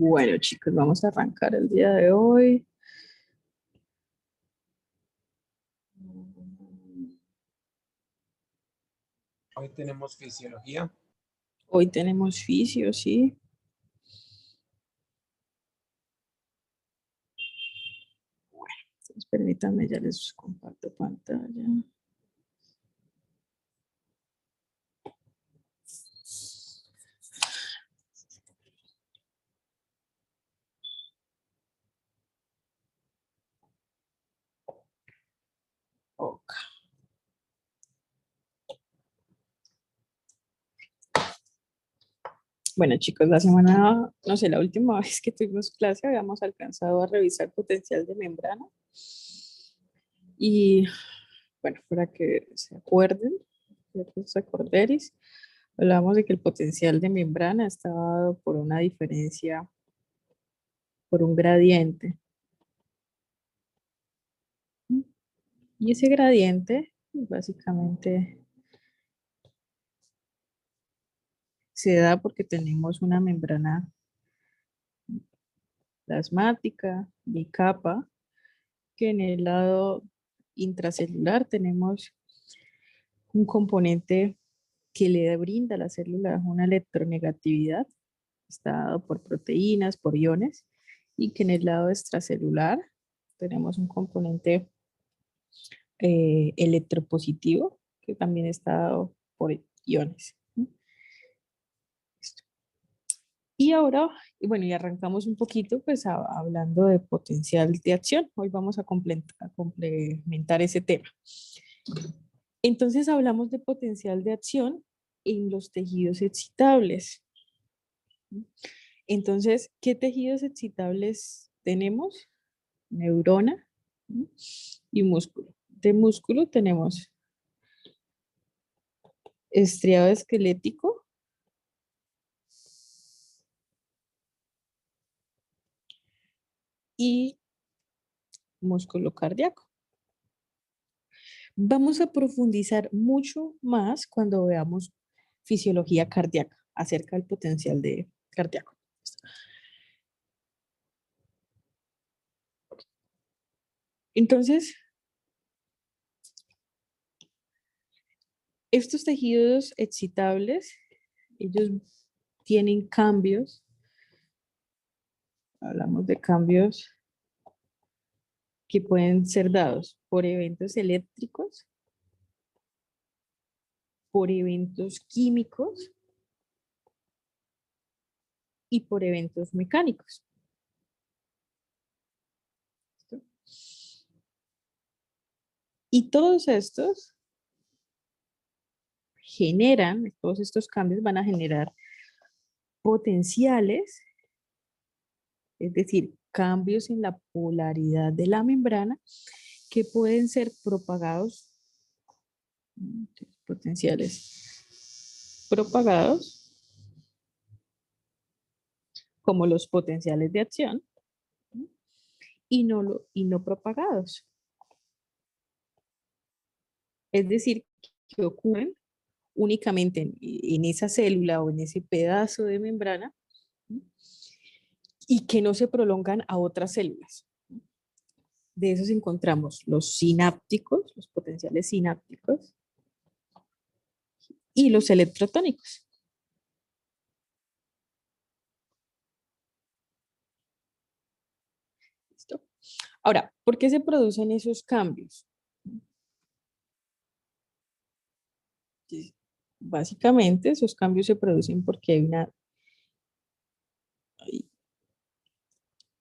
Bueno, chicos, vamos a arrancar el día de hoy. Hoy tenemos fisiología. Hoy tenemos fisio, ¿sí? Entonces, permítanme, ya les comparto pantalla. Ok. Bueno, chicos, la semana, no sé, la última vez que tuvimos clase habíamos alcanzado a revisar potencial de membrana. Y bueno, para que se acuerden, que os acorderis, hablamos de que el potencial de membrana está dado por una diferencia, por un gradiente. Y ese gradiente, básicamente, se da porque tenemos una membrana plasmática, bicapa, que en el lado intracelular tenemos un componente que le brinda a la célula una electronegatividad, está dado por proteínas, por iones, y que en el lado extracelular tenemos un componente electropositivo, que también está dado por iones. Y ahora, bueno, y arrancamos un poquito pues hablando de potencial de acción. Hoy vamos a complementar ese tema. Entonces hablamos de potencial de acción en los tejidos excitables. Entonces, ¿qué tejidos excitables tenemos? Neurona, ¿no? Y músculo. De músculo tenemos estriado esquelético, y músculo cardíaco. Vamos a profundizar mucho más cuando veamos fisiología cardíaca acerca del potencial de cardíaco. Entonces, estos tejidos excitables, ellos tienen cambios, hablamos de cambios que pueden ser dados por eventos eléctricos, por eventos químicos y por eventos mecánicos. Y todos estos todos estos cambios van a generar potenciales, es decir, cambios en la polaridad de la membrana que pueden ser propagados, potenciales propagados, como los potenciales de acción, y no propagados. Es decir, que ocurren únicamente en esa célula o en ese pedazo de membrana y que no se prolongan a otras células. De esos encontramos los sinápticos, los potenciales sinápticos, y los electrotónicos. ¿Listo? Ahora, ¿por qué se producen esos cambios? Básicamente, esos cambios se producen porque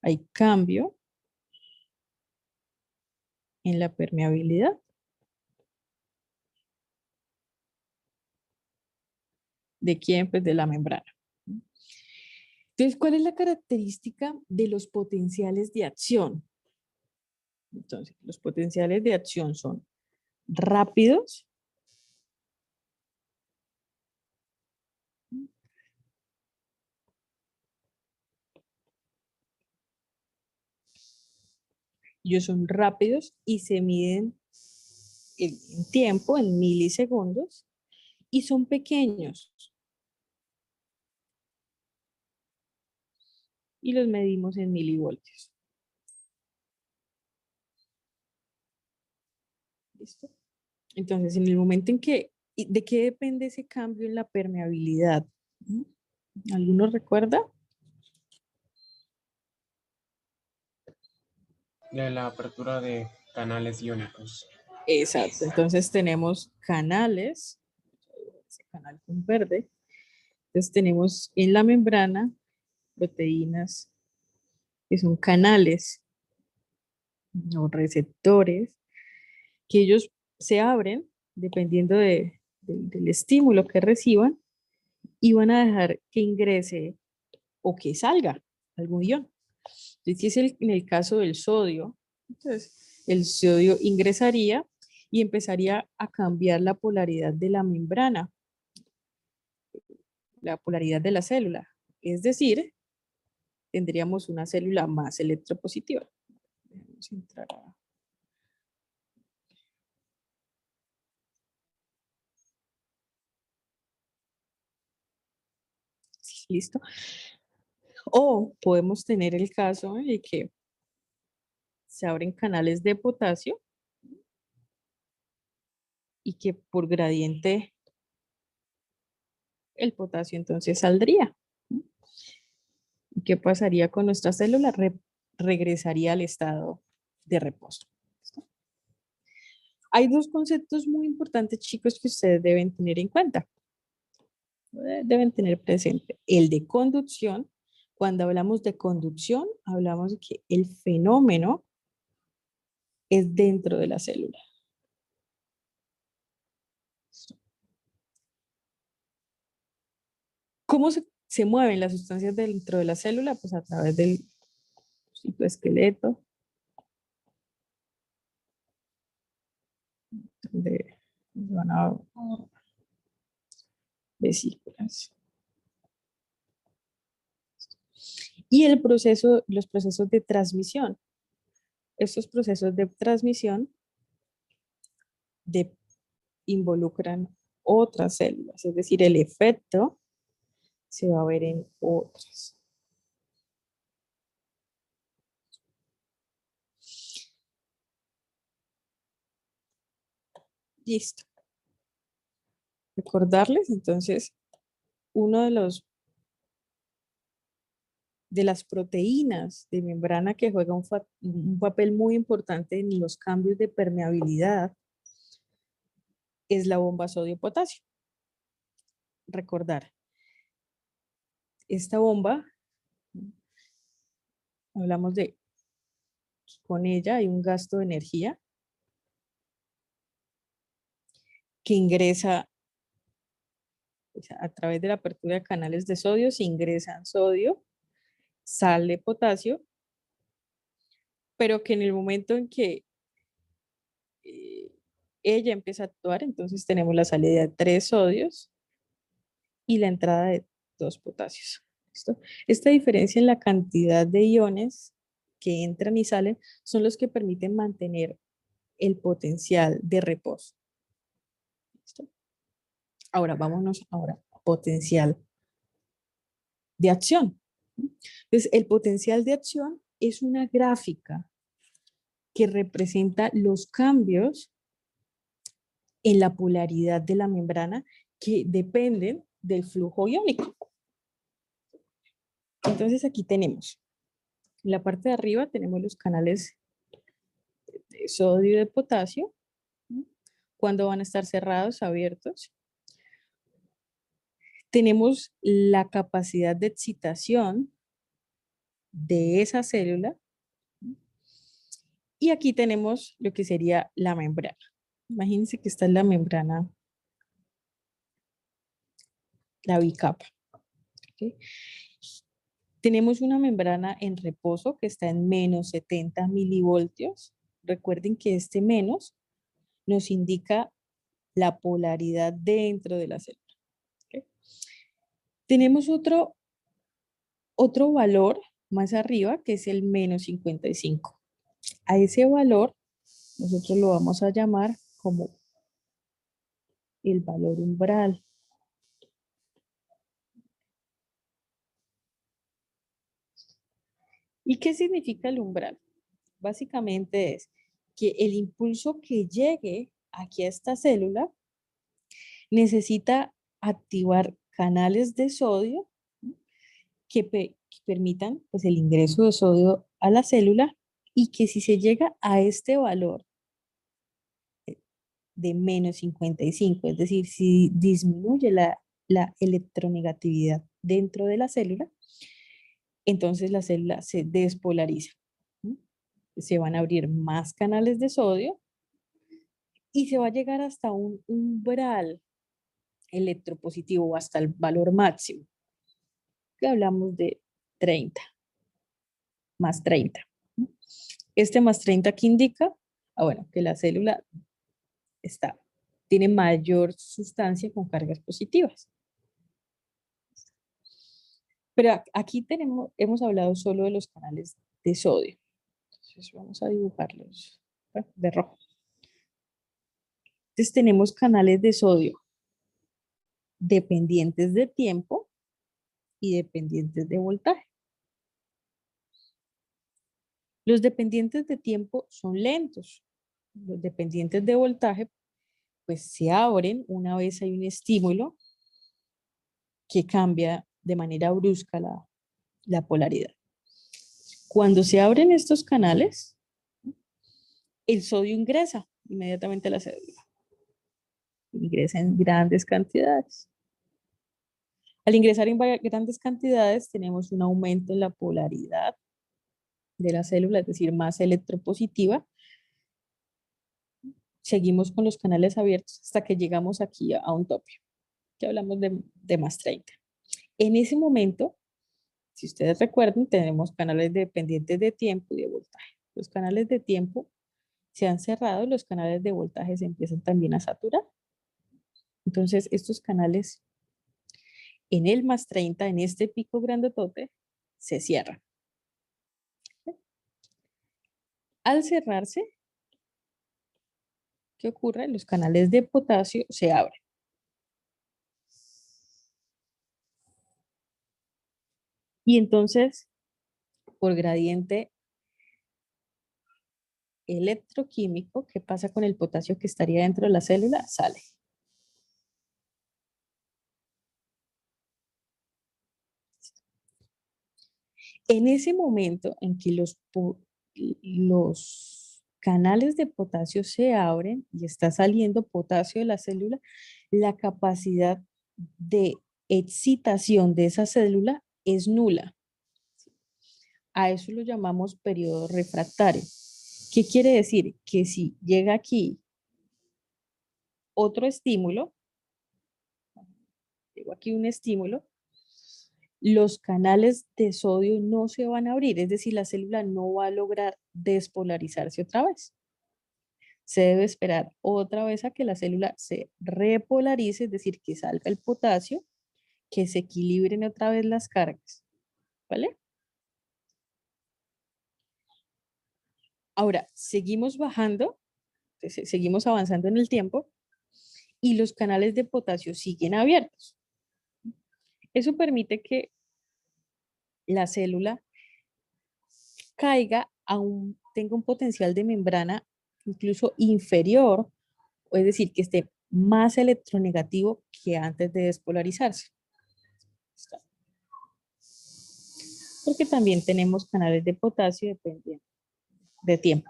hay cambio en la permeabilidad. ¿De quién? Pues de la membrana. Entonces, ¿cuál es la característica de los potenciales de acción? Entonces, los potenciales de acción son rápidos, ellos son rápidos y se miden en tiempo, en milisegundos, y son pequeños. y los medimos en milivoltios. ¿Listo? Entonces, en el momento en que, ¿de qué depende ese cambio en la permeabilidad? ¿Mm? ¿Alguno recuerda? De la apertura de canales iónicos. Exacto. Entonces tenemos canales, ese canal con verde. Entonces tenemos en la membrana proteínas que son canales o receptores que ellos se abren dependiendo del estímulo que reciban y van a dejar que ingrese o que salga algún ion. Entonces, si es en el caso del sodio, entonces el sodio ingresaría y empezaría a cambiar la polaridad de la membrana, la polaridad de la célula. Es decir, tendríamos una célula más electropositiva. Vamos a entrar a... Listo. O podemos tener el caso de que se abren canales de potasio y que por gradiente el potasio entonces saldría. ¿Y qué pasaría con nuestra célula? Regresaría al estado de reposo. ¿Listo? Hay dos conceptos muy importantes, chicos, que ustedes deben tener en cuenta. Deben tener presente. El de conducción. Cuando hablamos de conducción, hablamos de que el fenómeno es dentro de la célula. ¿Cómo se mueven las sustancias dentro de la célula? Pues a través del citoesqueleto, de van a vesículas. Y el proceso, los procesos de transmisión. Estos procesos de transmisión involucran otras células, es decir, el efecto se va a ver en otras. Listo. Recordarles, entonces, uno de las proteínas de membrana que juega un papel muy importante en los cambios de permeabilidad es la bomba sodio-potasio. Recordar, esta bomba, hablamos de que con ella hay un gasto de energía que ingresa a través de la apertura de canales de sodio, se ingresan sodio, sale potasio, pero que en el momento en que eh, ella empieza a actuar, entonces tenemos la salida de 3 sodios y la entrada de 2 potasios. ¿Listo? Esta diferencia en la cantidad de iones que entran y salen son los que permiten mantener el potencial de reposo. ¿Listo? Ahora, vámonos ahora a potencial de acción. Entonces, el potencial de acción es una gráfica que representa los cambios en la polaridad de la membrana que dependen del flujo iónico. Entonces, aquí tenemos, en la parte de arriba tenemos los canales de sodio y de potasio, ¿no? Cuando van a estar cerrados, abiertos. Tenemos la capacidad de excitación de esa célula. Y aquí tenemos lo que sería la membrana. Imagínense que esta es la membrana, la bicapa. ¿Okay? Tenemos una membrana en reposo que está en menos 70 milivoltios. Recuerden que este menos nos indica la polaridad dentro de la célula. ¿Okay? Tenemos otro valor más arriba que es el menos 55. A ese valor nosotros lo vamos a llamar como el valor umbral. ¿Y qué significa el umbral? Básicamente es que el impulso que llegue aquí a esta célula necesita activar canales de sodio que permitan pues, el ingreso de sodio a la célula y que si se llega a este valor de menos 55, es decir, si disminuye la electronegatividad dentro de la célula, entonces la célula se despolariza. ¿Sí? Se van a abrir más canales de sodio y se va a llegar hasta un umbral electropositivo o hasta el valor máximo, que hablamos de 30, más 30. Este más 30 que indica, bueno, que la célula tiene mayor sustancia con cargas positivas. Pero aquí hemos hablado solo de los canales de sodio. Entonces vamos a dibujarlos de rojo. Entonces tenemos canales de sodio dependientes de tiempo y dependientes de voltaje. Los dependientes de tiempo son lentos. Los dependientes de voltaje pues se abren una vez hay un estímulo que cambia de manera brusca la polaridad. Cuando se abren estos canales, el sodio ingresa inmediatamente a la célula. Ingresa en grandes cantidades. Al ingresar en grandes cantidades tenemos un aumento en la polaridad de la célula, es decir, más electropositiva. Seguimos con los canales abiertos hasta que llegamos aquí a un tope, que hablamos de más 30. En ese momento, si ustedes recuerdan, tenemos canales dependientes de tiempo y de voltaje. Los canales de tiempo se han cerrado y los canales de voltaje se empiezan también a saturar. Entonces, estos canales en el más 30, en este pico grandotote, se cierran. Al cerrarse, ¿qué ocurre? Los canales de potasio se abren. Y entonces, por gradiente electroquímico, ¿qué pasa con el potasio que estaría dentro de la célula? Sale. En ese momento en que los canales de potasio se abren y está saliendo potasio de la célula, la capacidad de excitación de esa célula es nula. A eso lo llamamos periodo refractario. ¿Qué quiere decir? Que si llega aquí otro estímulo, llegó aquí un estímulo, los canales de sodio no se van a abrir, es decir, la célula no va a lograr despolarizarse otra vez. Se debe esperar otra vez a que la célula se repolarice, es decir, que salga el potasio, que se equilibren otra vez las cargas, ¿vale? Ahora, seguimos bajando, seguimos avanzando en el tiempo y los canales de potasio siguen abiertos. Eso permite que la célula caiga tenga un potencial de membrana incluso inferior, es decir, que esté más electronegativo que antes de despolarizarse. Porque también tenemos canales de potasio dependiendo de tiempo.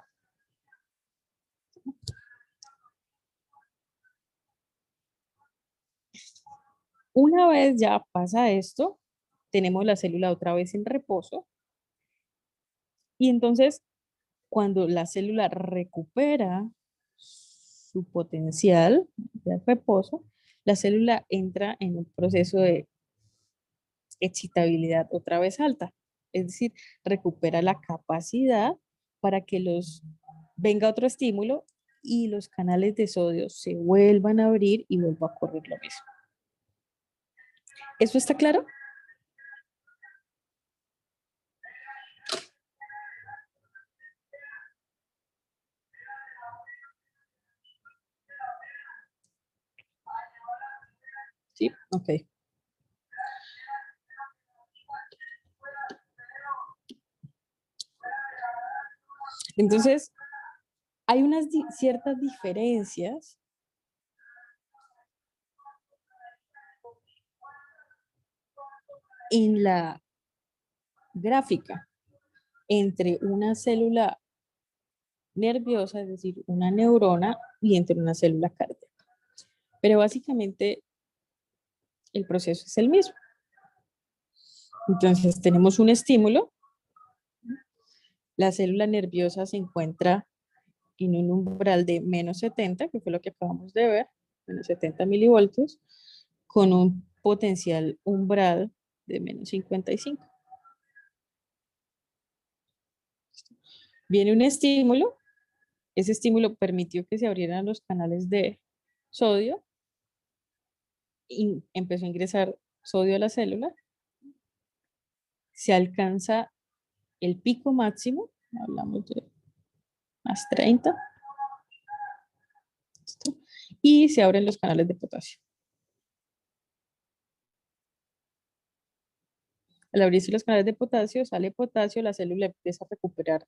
Una vez ya pasa esto, tenemos la célula otra vez en reposo y entonces cuando la célula recupera su potencial de reposo, la célula entra en un proceso de excitabilidad otra vez alta, es decir, recupera la capacidad para que venga otro estímulo y los canales de sodio se vuelvan a abrir y vuelva a ocurrir lo mismo. ¿Eso está claro? Sí, ok. Entonces, hay unas ciertas diferencias en la gráfica entre una célula nerviosa, es decir, una neurona, y entre una célula cardíaca. Pero básicamente el proceso es el mismo. Entonces tenemos un estímulo, la célula nerviosa se encuentra en un umbral de menos 70, que fue lo que acabamos de ver, menos 70 milivoltios, con un potencial umbral de menos 55. Viene un estímulo, ese estímulo permitió que se abrieran los canales de sodio, y empezó a ingresar sodio a la célula, se alcanza el pico máximo, hablamos de más 30, y se abren los canales de potasio. Al abrirse los canales de potasio, sale potasio, la célula empieza a recuperar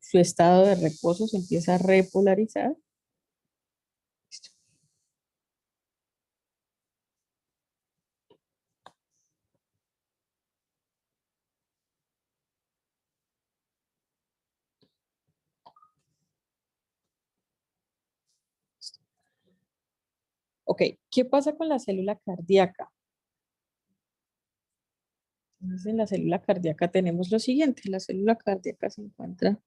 su estado de reposo, se empieza a repolarizar. Ok, ¿qué pasa con la célula cardíaca? Entonces, en la célula cardíaca tenemos lo siguiente. La célula cardíaca se encuentra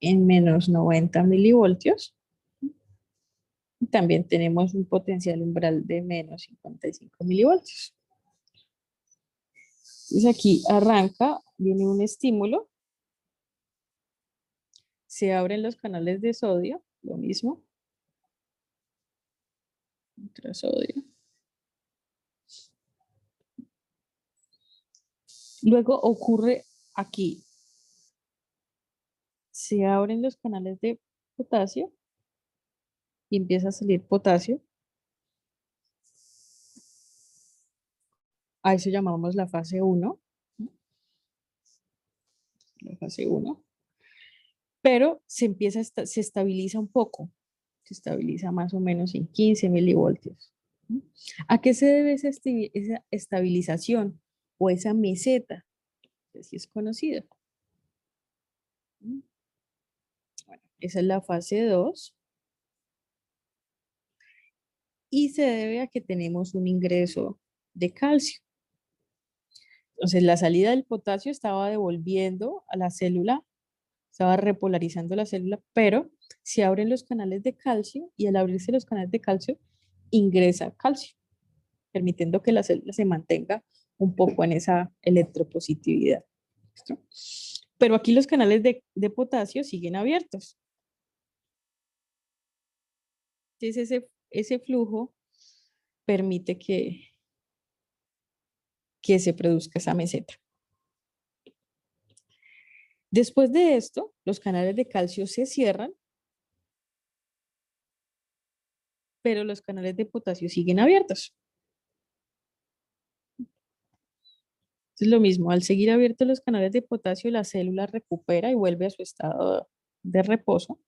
en menos 90 milivoltios. También tenemos un potencial umbral de menos 55 milivoltios. Entonces aquí arranca, viene un estímulo, se abren los canales de sodio, lo mismo, entra sodio. Luego ocurre aquí, se abren los canales de potasio y empieza a salir potasio. A eso llamamos la fase 1. La fase 1. Pero se estabiliza un poco. Se estabiliza más o menos en 15 milivoltios. ¿A qué se debe esa estabilización o esa meseta? Si es conocida. Bueno, esa es la fase 2. Y se debe a que tenemos un ingreso de calcio. Entonces, la salida del potasio estaba devolviendo a la célula, estaba repolarizando la célula, pero se abren los canales de calcio y al abrirse los canales de calcio, ingresa calcio, permitiendo que la célula se mantenga un poco en esa electropositividad. ¿Listo? Pero aquí los canales de potasio siguen abiertos. Entonces, ese flujo permite que se produzca esa meseta. Después de esto, los canales de calcio se cierran, pero los canales de potasio siguen abiertos. Es lo mismo, al seguir abiertos los canales de potasio, la célula recupera y vuelve a su estado de reposo.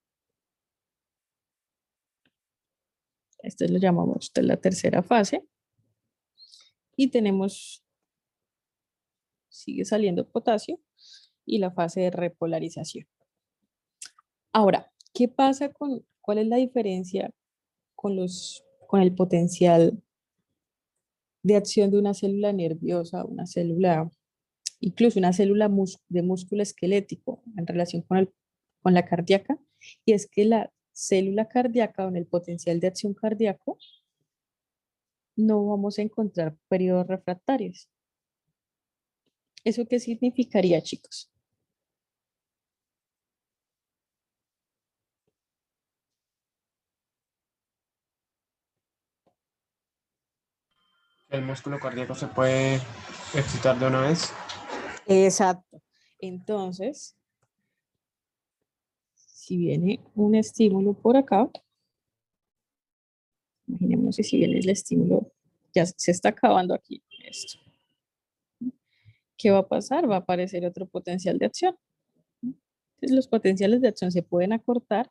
Esto lo llamamos la tercera fase. Y tenemos, sigue saliendo potasio y la fase de repolarización. Ahora, ¿qué pasa cuál es la diferencia con el potencial de acción de una célula nerviosa, incluso una célula de músculo esquelético en relación con la cardíaca? Y es que la célula cardíaca con el potencial de acción cardíaco no vamos a encontrar periodos refractarios. ¿Eso qué significaría, chicos? El músculo cardíaco se puede excitar de una vez. Exacto. Entonces, si viene un estímulo por acá, imaginemos que si viene el estímulo, ya se está acabando aquí esto. ¿qué va a pasar? Va a aparecer otro potencial de acción. Entonces, los potenciales de acción se pueden acortar,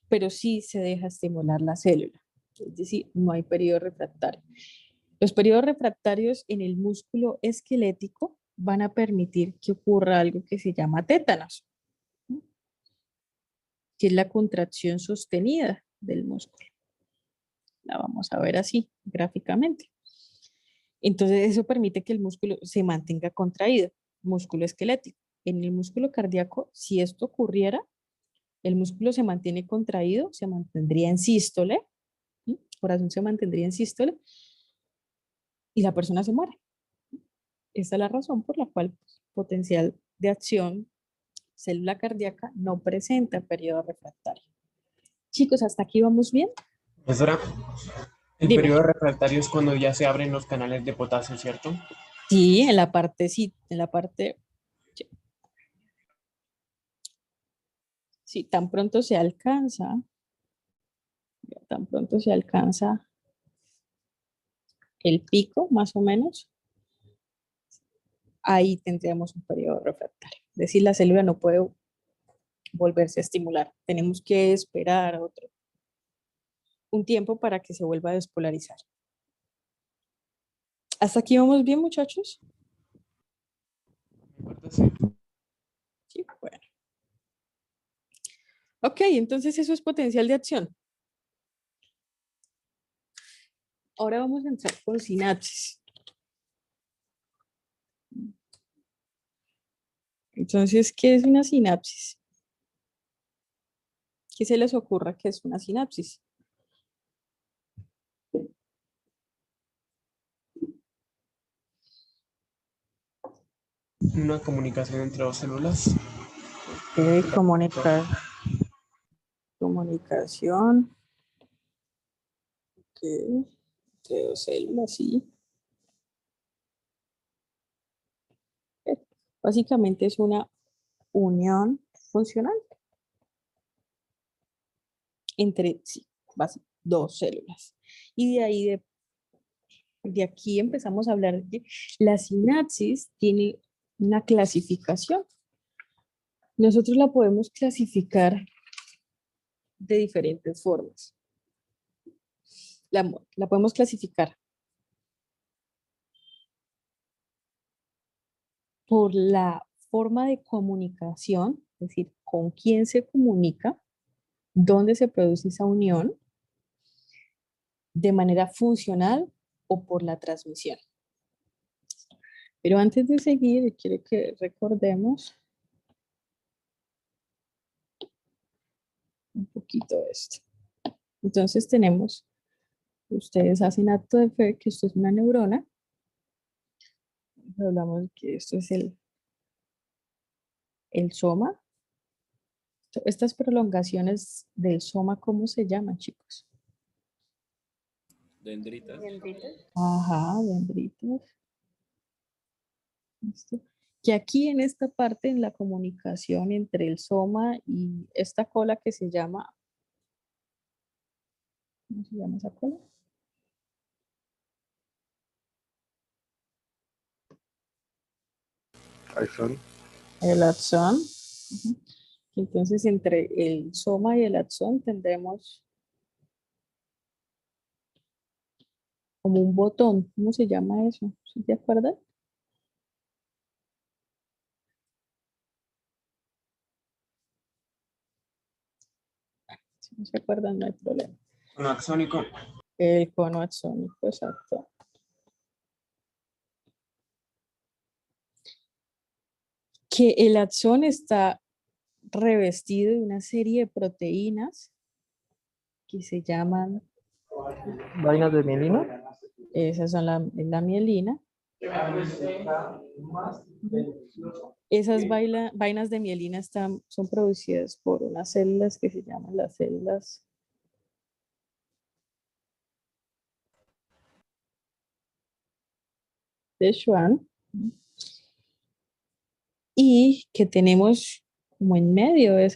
pero sí se deja estimular la célula. Es decir, no hay periodo refractario. Los periodos refractarios en el músculo esquelético van a permitir que ocurra algo que se llama tétanos, ¿no? Que es la contracción sostenida del músculo. La vamos a ver así, gráficamente. Entonces, eso permite que el músculo se mantenga contraído, músculo esquelético. En el músculo cardíaco, si esto ocurriera, el músculo se mantiene contraído, se mantendría en sístole, ¿sí? El corazón se mantendría en sístole y la persona se muere. Esta es la razón por la cual potencial de acción célula cardíaca no presenta periodo refractario. Chicos, ¿hasta aquí vamos bien? Profesora, el Dime. periodo refractario es cuando ya se abren los canales de potasio, ¿cierto? Sí, en la parte, sí, en la parte, sí, sí, tan pronto se alcanza el pico, más o menos, ahí tendríamos un periodo refractario. Es decir, la célula no puede volverse a estimular. Tenemos que esperar un tiempo para que se vuelva a despolarizar. ¿Hasta aquí vamos bien, muchachos? Me parece, sí. Sí, bueno. Ok, entonces eso es potencial de acción. Ahora vamos a entrar con sinapsis. Entonces, ¿qué es una sinapsis? ¿Qué se les ocurra que es una sinapsis? Una comunicación entre dos células. Comunicar, comunicación, entre dos células, sí. Eh, Básicamente es una unión funcional entre sí, dos células. Y de ahí, de aquí empezamos a hablar de la sinapsis tiene una clasificación. Nosotros la podemos clasificar de diferentes formas. La podemos clasificar por la forma de comunicación, es decir, con quién se comunica, dónde se produce esa unión, de manera funcional o por la transmisión. Pero antes de seguir, quiero que recordemos un poquito esto. Entonces tenemos, ustedes hacen acto de fe que esto es una neurona. Hablamos que esto es el soma. Estas prolongaciones del soma, ¿cómo se llaman, chicos? Dendritas. Ajá, dendritas. Listo. Que aquí en esta parte, en la comunicación entre el soma y esta cola que se llama, ¿cómo se llama esa cola? Axón. El axón. Ujú. Entonces, entre el soma y el axón tendremos como un botón. ¿Cómo se llama eso? ¿Sí te acuerdas? Si no se acuerdan, no hay problema. Un axónico. El cono axónico, exacto. Que el axón está revestido de una serie de proteínas que se llaman, Vainas de mielina. esas son la mielina. Esas vainas de mielina son producidas por unas células que se llaman las células de Schwann y que tenemos como en medio de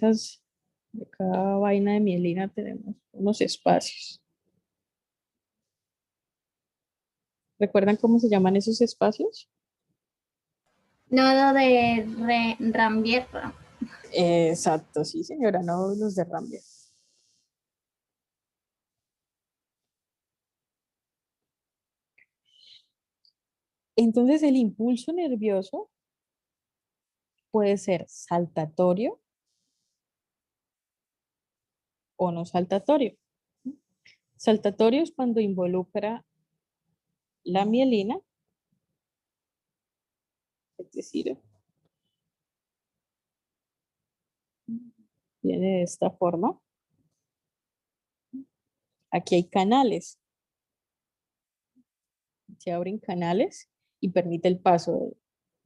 cada vaina de mielina tenemos unos espacios. ¿Recuerdan cómo se llaman esos espacios? Nodo de Rambier. Exacto, sí, señora, nódulos de Rambier. Entonces, el impulso nervioso puede ser saltatorio o no saltatorio. Saltatorio es cuando involucra la mielina, es decir, viene de esta forma. Aquí hay canales. Se abren canales y permite el paso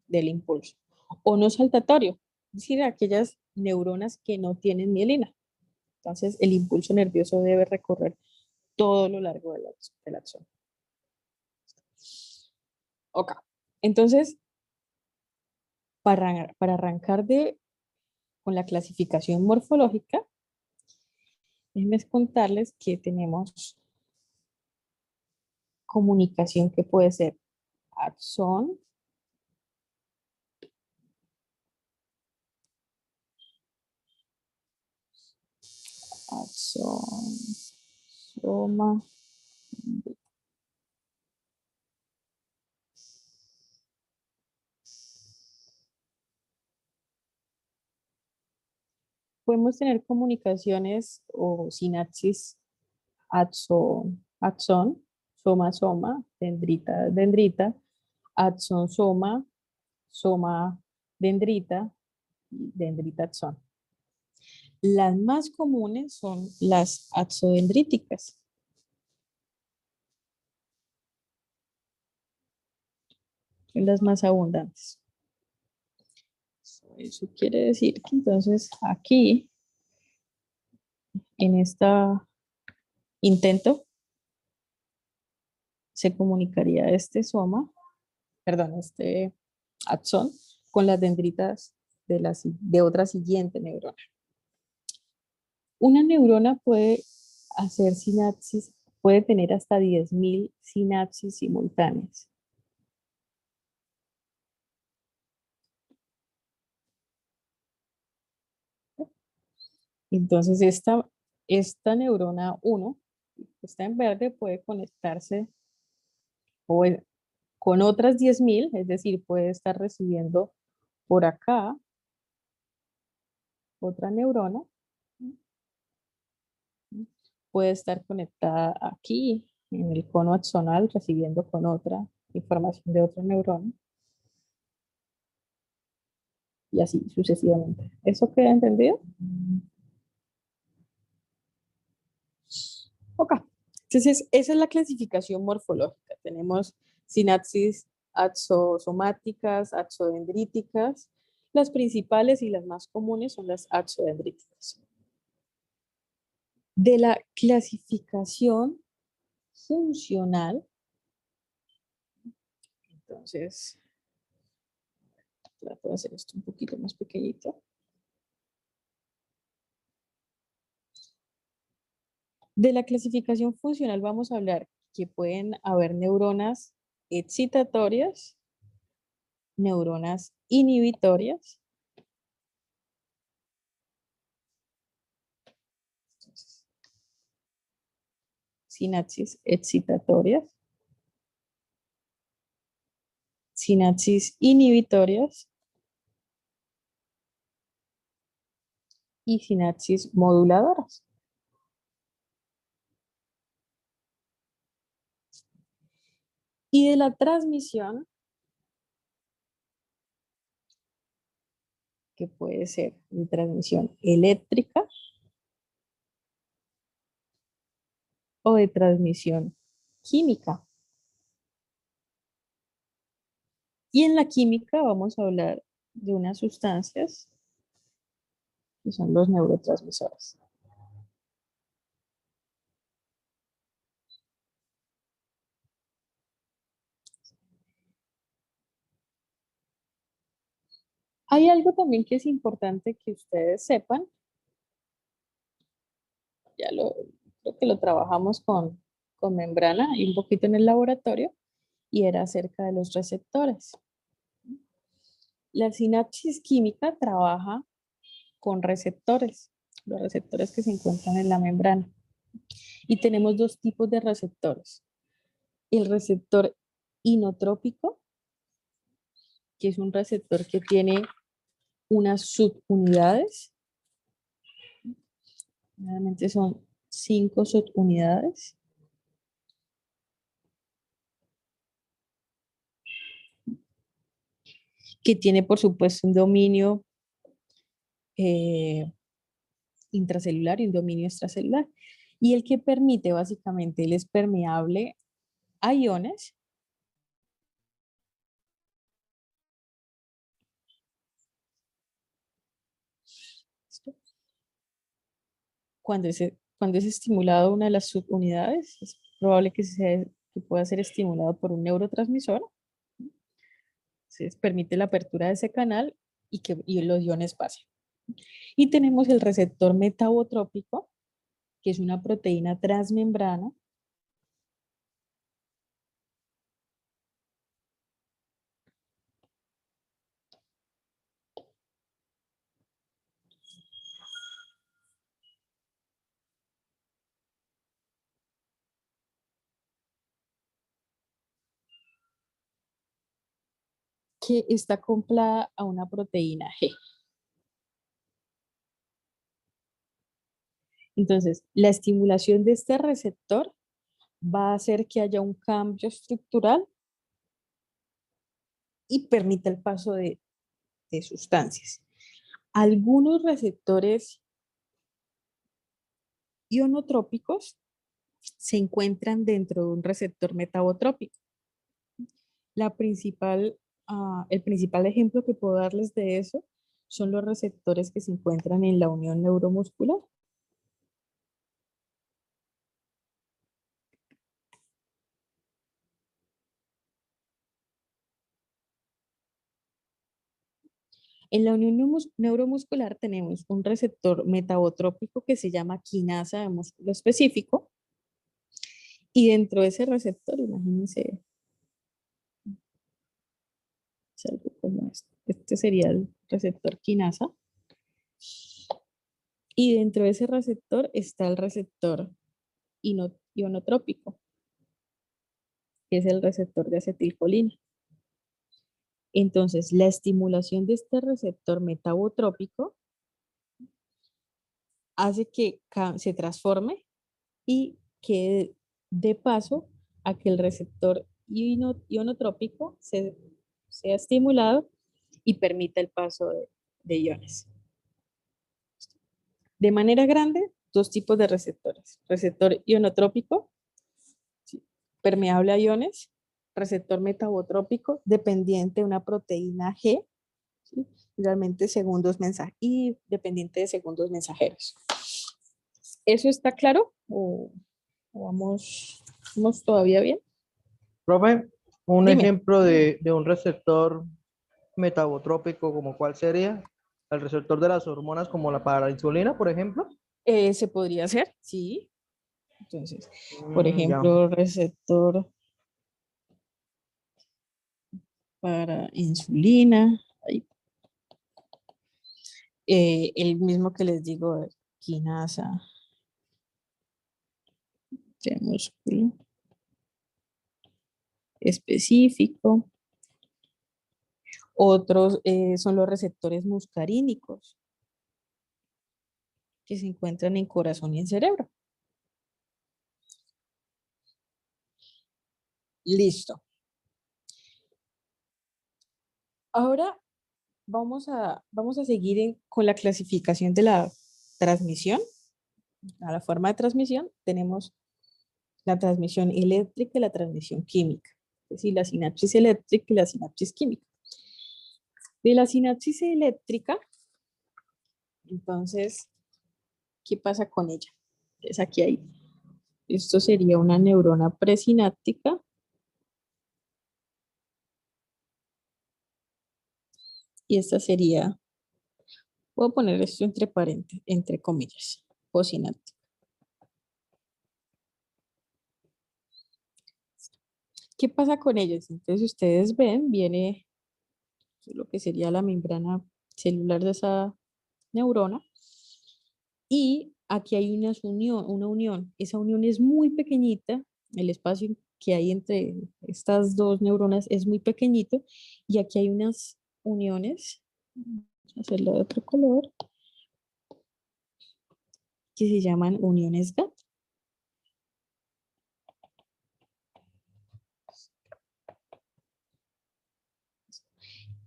del impulso. O no saltatorio, es decir, aquellas neuronas que no tienen mielina. Entonces, el impulso nervioso debe recorrer todo lo largo del axón. Ok, entonces, para arrancar con la clasificación morfológica, déjenme contarles que tenemos comunicación que puede ser axón, soma. Podemos tener comunicaciones o sinapsis axón, soma, dendrita, axón, soma, dendrita, y dendrita, axón. Las más comunes son las axodendríticas. Son las más abundantes. Eso quiere decir que entonces aquí, en este intento, se comunicaría este axón, con las dendritas de otra siguiente neurona. Una neurona puede hacer sinapsis, puede tener hasta 10.000 sinapsis simultáneas. Entonces, esta neurona 1, que está en verde, puede conectarse con otras 10.000, es decir, puede estar recibiendo por acá otra neurona. Puede estar conectada aquí en el cono axonal, recibiendo con otra información de otra neurona. Y así sucesivamente. ¿Eso queda entendido? Ok. Entonces, esa es la clasificación morfológica. Tenemos sinapsis axosomáticas, axodendríticas. Las principales y las más comunes son las axodendríticas. De la clasificación funcional, entonces, trato de hacer esto un poquito más pequeñito. De la clasificación funcional vamos a hablar que pueden haber neuronas excitatorias, neuronas inhibitorias. Entonces, sinapsis excitatorias, sinapsis inhibitorias y sinapsis moduladoras. Y de la transmisión, que puede ser de transmisión eléctrica o de transmisión química. Y en la química vamos a hablar de unas sustancias que son los neurotransmisores. Hay algo también que es importante que ustedes sepan. Creo que lo trabajamos con membrana y un poquito en el laboratorio, y era acerca de los receptores. La sinapsis química trabaja con receptores, los receptores que se encuentran en la membrana. Y tenemos dos tipos de receptores. El receptor inotrópico, que es un receptor que tiene unas subunidades. Generalmente son 5 subunidades. Que tiene, por supuesto, un dominio intracelular y un dominio extracelular. Y el que permite, básicamente, él es permeable a iones. Cuando es estimulado una de las subunidades, es probable que pueda ser estimulado por un neurotransmisor. Se permite la apertura de ese canal y los iones pasen. Y tenemos el receptor metabotrópico, que es una proteína transmembrana que está acoplada a una proteína G. Entonces, la estimulación de este receptor va a hacer que haya un cambio estructural y permita el paso de sustancias. Algunos receptores ionotrópicos se encuentran dentro de un receptor metabotrópico. El principal ejemplo que puedo darles de eso son los receptores que se encuentran en la unión neuromuscular. En la unión neuromuscular tenemos un receptor metabotrópico que se llama quinasa de músculo específico. Y dentro de ese receptor, imagínense, es algo como esto. Este sería el receptor quinasa. Y dentro de ese receptor está el receptor ionotrópico, que es el receptor de acetilcolina. Entonces, la estimulación de este receptor metabotrópico hace que se transforme y que dé paso a que el receptor ionotrópico sea estimulado y permita el paso de iones. De manera grande, dos tipos de receptores. Receptor ionotrópico, ¿sí?, permeable a iones. Receptor metabotrópico, dependiente de una proteína G, ¿sí?, realmente y dependiente de segundos mensajeros. ¿Eso está claro? ¿O vamos todavía bien? Profe, un Dime. ejemplo de un receptor metabotrópico, ¿como cuál sería? El receptor de las hormonas como la para la insulina, por ejemplo. Se podría hacer, sí. Entonces, por Ya. ejemplo, receptor para insulina, ahí, el mismo que les digo, quinasa de músculo específico. Otros son los receptores muscarínicos que se encuentran en corazón y en cerebro. Listo. Ahora vamos a seguir con la clasificación de la transmisión. A la forma de transmisión tenemos la transmisión eléctrica y la transmisión química. Es decir, la sinapsis eléctrica y la sinapsis química. De la sinapsis eléctrica, entonces, ¿qué pasa con ella? Entonces aquí hay, esto sería una neurona presináptica. Y esta sería, voy a poner esto entre paréntesis, entre comillas, posináptica. ¿Qué pasa con ellos? Entonces ustedes ven, viene Esto es lo que sería la membrana celular de esa neurona. Y aquí hay una unión. Esa unión es muy pequeñita. El espacio que hay entre estas dos neuronas es muy pequeñito. Y aquí hay unas uniones. Vamos a hacerlo de otro color. Que se llaman uniones GAP.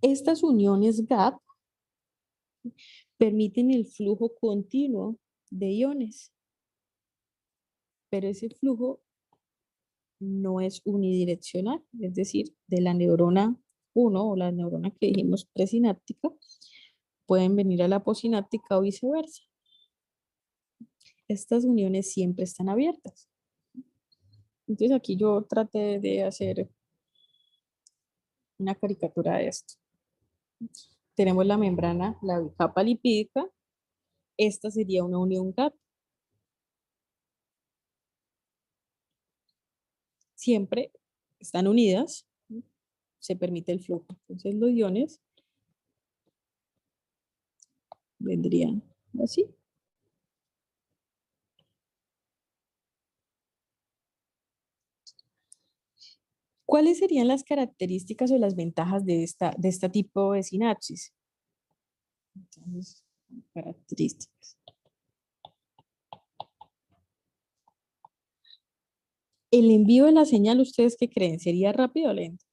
Estas uniones GAP permiten el flujo continuo de iones, pero ese flujo no es unidireccional, es decir, de la neurona 1 o la neurona que dijimos presináptica, pueden venir a la posináptica o viceversa. Estas uniones siempre están abiertas. Entonces aquí yo traté de hacer una caricatura de esto. Tenemos la membrana, la capa lipídica. Esta sería una unión GAP. Siempre están unidas, se permite el flujo. Entonces los iones vendrían así. ¿Cuáles serían las características o las ventajas de este tipo de sinapsis? Entonces, características. El envío de la señal, ¿ustedes qué creen? ¿Sería rápido o lento?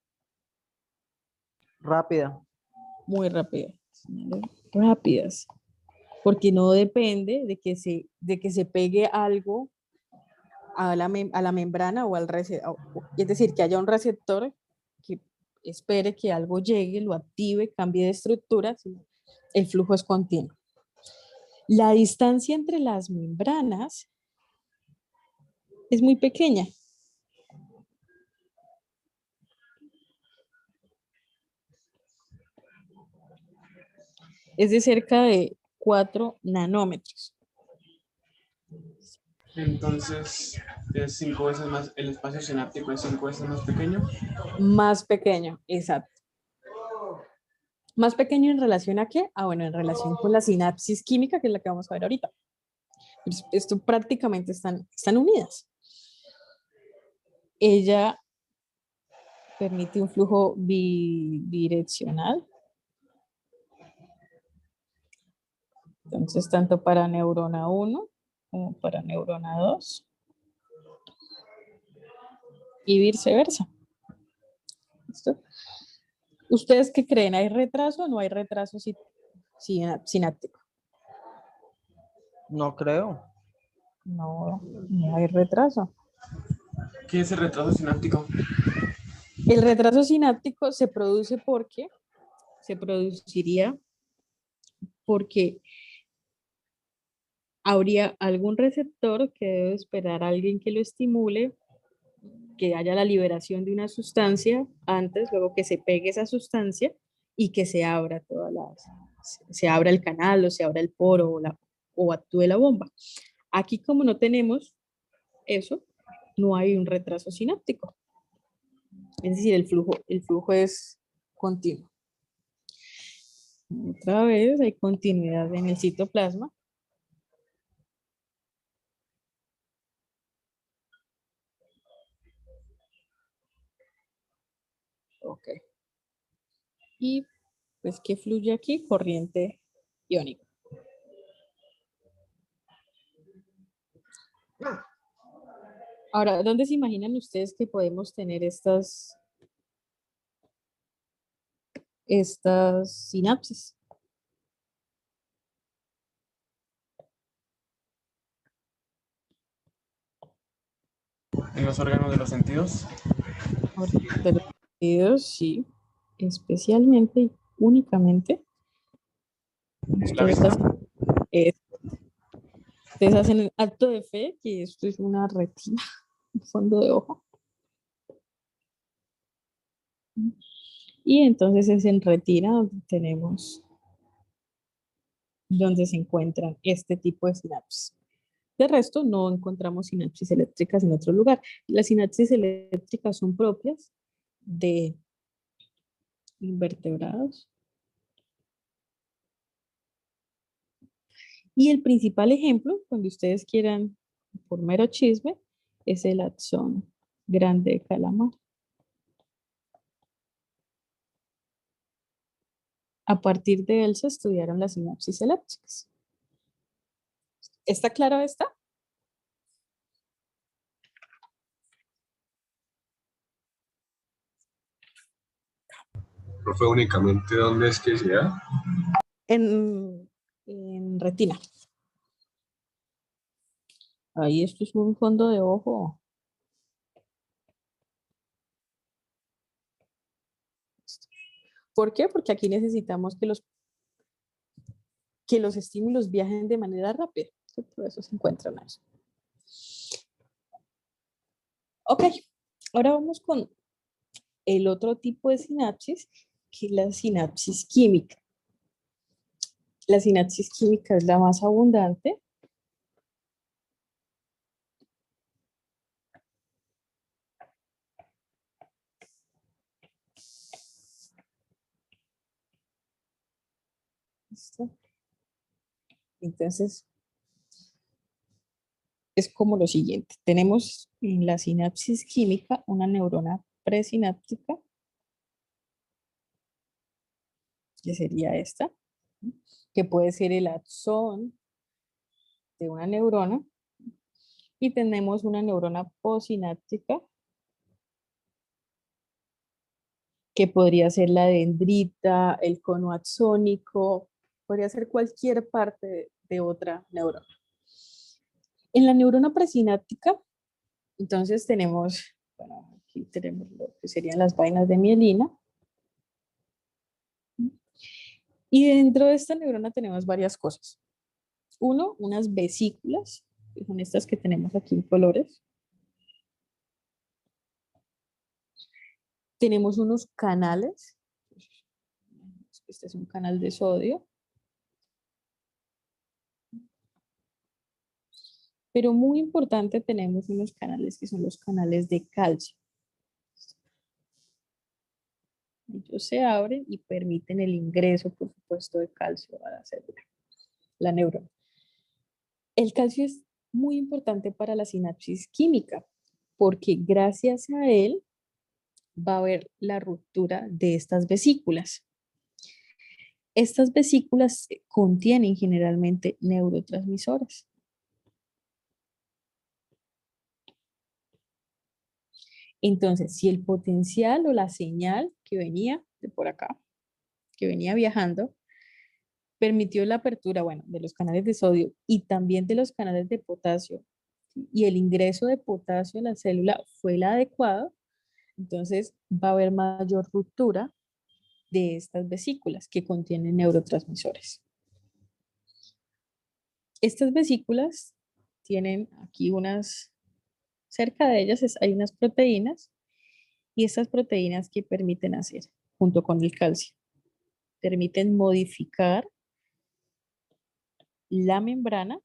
Rápida. Muy rápido. Señales rápidas. Porque no depende de que se pegue algo a la membrana o al receptor. Es decir, que haya un receptor que espere que algo llegue, lo active, cambie de estructura. El flujo es continuo. La distancia entre las membranas es muy pequeña. Es de cerca de 4 nanómetros. Entonces, es 5 veces más, el espacio sináptico es 5 veces más pequeño. Más pequeño, exacto. ¿Más pequeño en relación a qué? Ah, bueno, en relación con la sinapsis química, que es la que vamos a ver ahorita. Esto prácticamente están unidas. Ella permite un flujo bidireccional. Entonces, tanto para neurona 1 como para neurona 2. Y viceversa. ¿Listo? ¿Ustedes qué creen? ¿Hay retraso o no hay retraso sináptico? No creo. No, no hay retraso. ¿Qué es el retraso sináptico? El retraso sináptico se produce porque se produciría porque habría algún receptor que debe esperar a alguien que lo estimule, que haya la liberación de una sustancia antes, luego que se pegue esa sustancia y que se abra se abra el canal o se abra el poro o actúe la bomba. Aquí como no tenemos eso, no hay un retraso sináptico. Es decir, el flujo es continuo. Otra vez hay continuidad en el citoplasma. Ok. Y pues, ¿qué fluye aquí? Corriente iónica. Ahora, ¿dónde se imaginan ustedes que podemos tener estas sinapsis? En los órganos de los sentidos. De los sentidos, sí. Especialmente y únicamente. La vista. Ustedes hacen el acto de fe, que esto es una retina, un fondo de ojo. Y entonces es en retina donde se encuentran este tipo de sinapsis. De resto, no encontramos sinapsis eléctricas en otro lugar. Las sinapsis eléctricas son propias de invertebrados Y el principal ejemplo, cuando ustedes quieran, por mero chisme, es el axón grande de calamar. A partir de él se estudiaron las sinapsis eléctricas. ¿Está claro esta? Profe, únicamente dónde es que se da. En retina. Ahí esto es un fondo de ojo. ¿Por qué? Porque aquí necesitamos que los estímulos viajen de manera rápida. Por eso se encuentran ahí. Ok, ahora vamos con el otro tipo de sinapsis, que es la sinapsis química. La sinapsis química es la más abundante. ¿Listo? Entonces, es como lo siguiente. Tenemos en la sinapsis química una neurona presináptica, que sería esta, que puede ser el axón de una neurona. Y tenemos una neurona posináptica, que podría ser la dendrita, el cono axónico, podría ser cualquier parte de otra neurona. En la neurona presináptica, entonces tenemos, bueno, aquí tenemos lo que serían las vainas de mielina. Y dentro de esta neurona tenemos varias cosas. Uno, unas vesículas, que son estas que tenemos aquí en colores. Tenemos unos canales. Este es un canal de sodio. Pero muy importante, tenemos unos canales que son los canales de calcio. Ellos se abren y permiten el ingreso, por supuesto, de calcio a la célula, la neurona. El calcio es muy importante para la sinapsis química, porque gracias a él va a haber la ruptura de estas vesículas. Estas vesículas contienen generalmente neurotransmisores. Entonces, si el potencial o la señal que venía de por acá, que venía viajando, permitió la apertura, bueno, de los canales de sodio y también de los canales de potasio, y el ingreso de potasio a la célula fue el adecuado, entonces va a haber mayor ruptura de estas vesículas que contienen neurotransmisores. Estas vesículas tienen aquí cerca de ellas hay unas proteínas, y estas proteínas que permiten hacer, junto con el calcio, permiten modificar la membrana,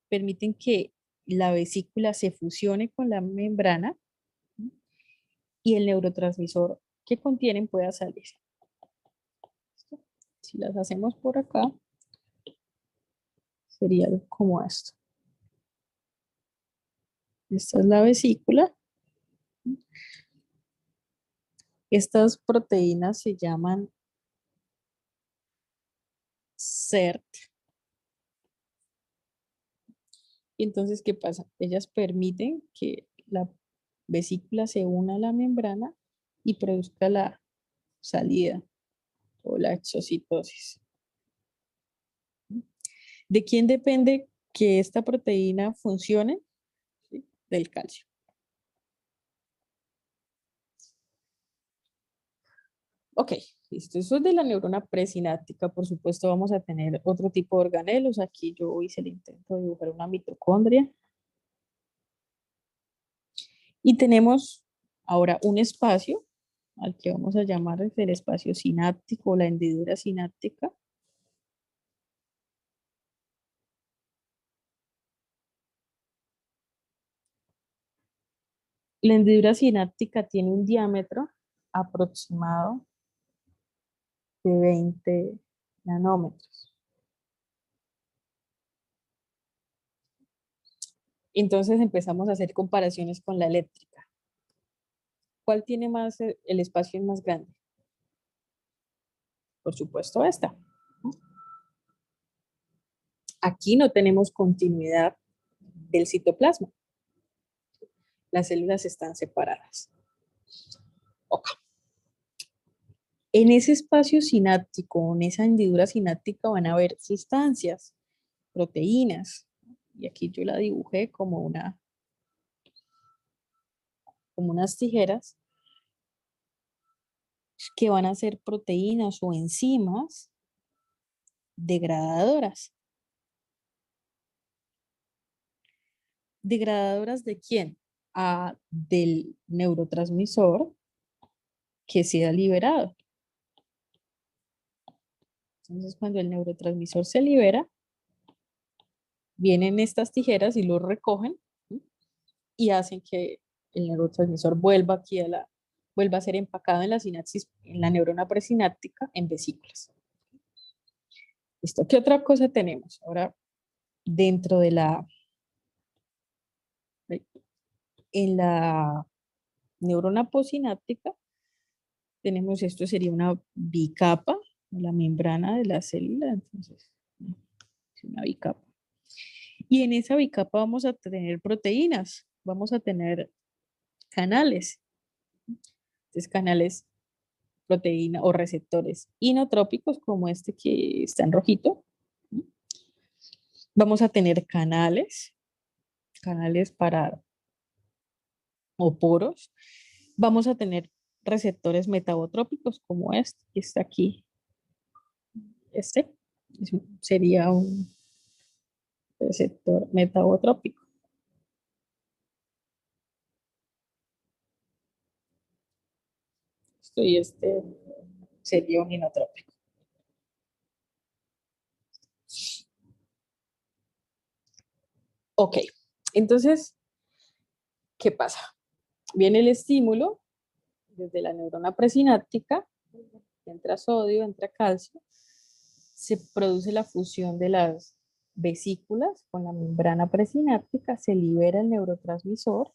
permiten que la vesícula se fusione con la membrana y el neurotransmisor que contienen pueda salir. Si las hacemos por acá, sería como esto. Esta es la vesícula. Estas proteínas se llaman CERT. Y entonces, ¿qué pasa? Ellas permiten que la vesícula se una a la membrana y produzca la salida o la exocitosis. ¿De quién depende que esta proteína funcione? ¿Sí? Del calcio. Ok, listo. Eso es de la neurona presináptica. Por supuesto, vamos a tener otro tipo de organelos. Aquí yo hice el intento de dibujar una mitocondria. Y tenemos ahora un espacio al que vamos a llamar el espacio sináptico o la hendidura sináptica. La hendidura sináptica tiene un diámetro aproximado de 20 nanómetros. Entonces empezamos a hacer comparaciones con la eléctrica. ¿Cuál tiene más, el espacio es más grande? Por supuesto esta. Aquí no tenemos continuidad del citoplasma. Las células están separadas. Ok. En ese espacio sináptico, en esa hendidura sináptica van a haber sustancias, proteínas. Y aquí yo la dibujé como unas tijeras que van a ser proteínas o enzimas degradadoras. ¿Degradadoras de quién? Del neurotransmisor que sea liberado. Entonces, cuando el neurotransmisor se libera, vienen estas tijeras y lo recogen, ¿sí? Y hacen que el neurotransmisor vuelva a ser empacado en la sinapsis, en la neurona presináptica, en vesículas. ¿Listo? ¿Qué otra cosa tenemos? Ahora, dentro de en la neurona posináptica, tenemos esto sería una bicapa, la membrana de la célula, entonces, es una bicapa. Y en esa bicapa vamos a tener proteínas, vamos a tener canales. Entonces, canales, proteína o receptores inotrópicos, como este que está en rojito. Vamos a tener canales para o poros. Vamos a tener receptores metabotrópicos, como este que está aquí. Este sería un receptor metabotrópico. Y este sería un inotrópico. Ok, entonces, ¿qué pasa? Viene el estímulo desde la neurona presináptica, entra sodio, entra calcio, se produce la fusión de las vesículas con la membrana presináptica, se libera el neurotransmisor,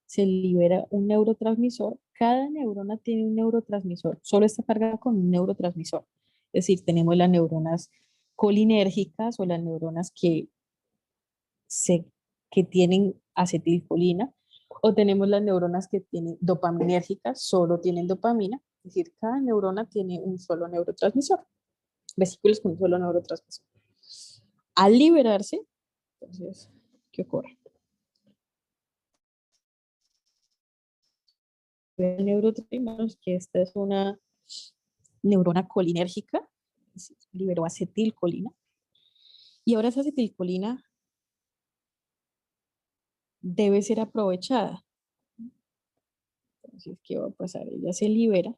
se libera un neurotransmisor, cada neurona tiene un neurotransmisor, solo está cargada con un neurotransmisor. Es decir, tenemos las neuronas colinérgicas o las neuronas que tienen acetilcolina, o tenemos las neuronas que tienen dopaminérgicas, solo tienen dopamina. Es decir, cada neurona tiene un solo neurotransmisor, vesículas con un solo neurotransmisor. Al liberarse, entonces, ¿qué ocurre? El neurotransmisor, que esta es una neurona colinérgica, liberó acetilcolina, y ahora esa acetilcolina debe ser aprovechada. Entonces, ¿qué va a pasar? Ella se libera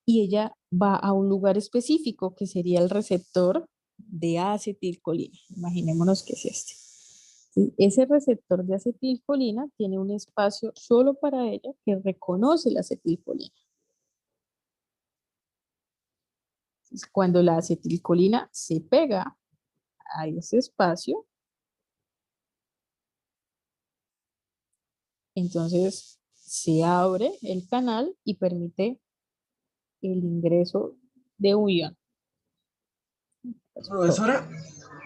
y ella va a un lugar específico que sería el receptor de acetilcolina. Imaginémonos que es este. Ese receptor de acetilcolina tiene un espacio solo para ella que reconoce la acetilcolina. Entonces, cuando la acetilcolina se pega a ese espacio, entonces se abre el canal y permite el ingreso de un ion. Profesora,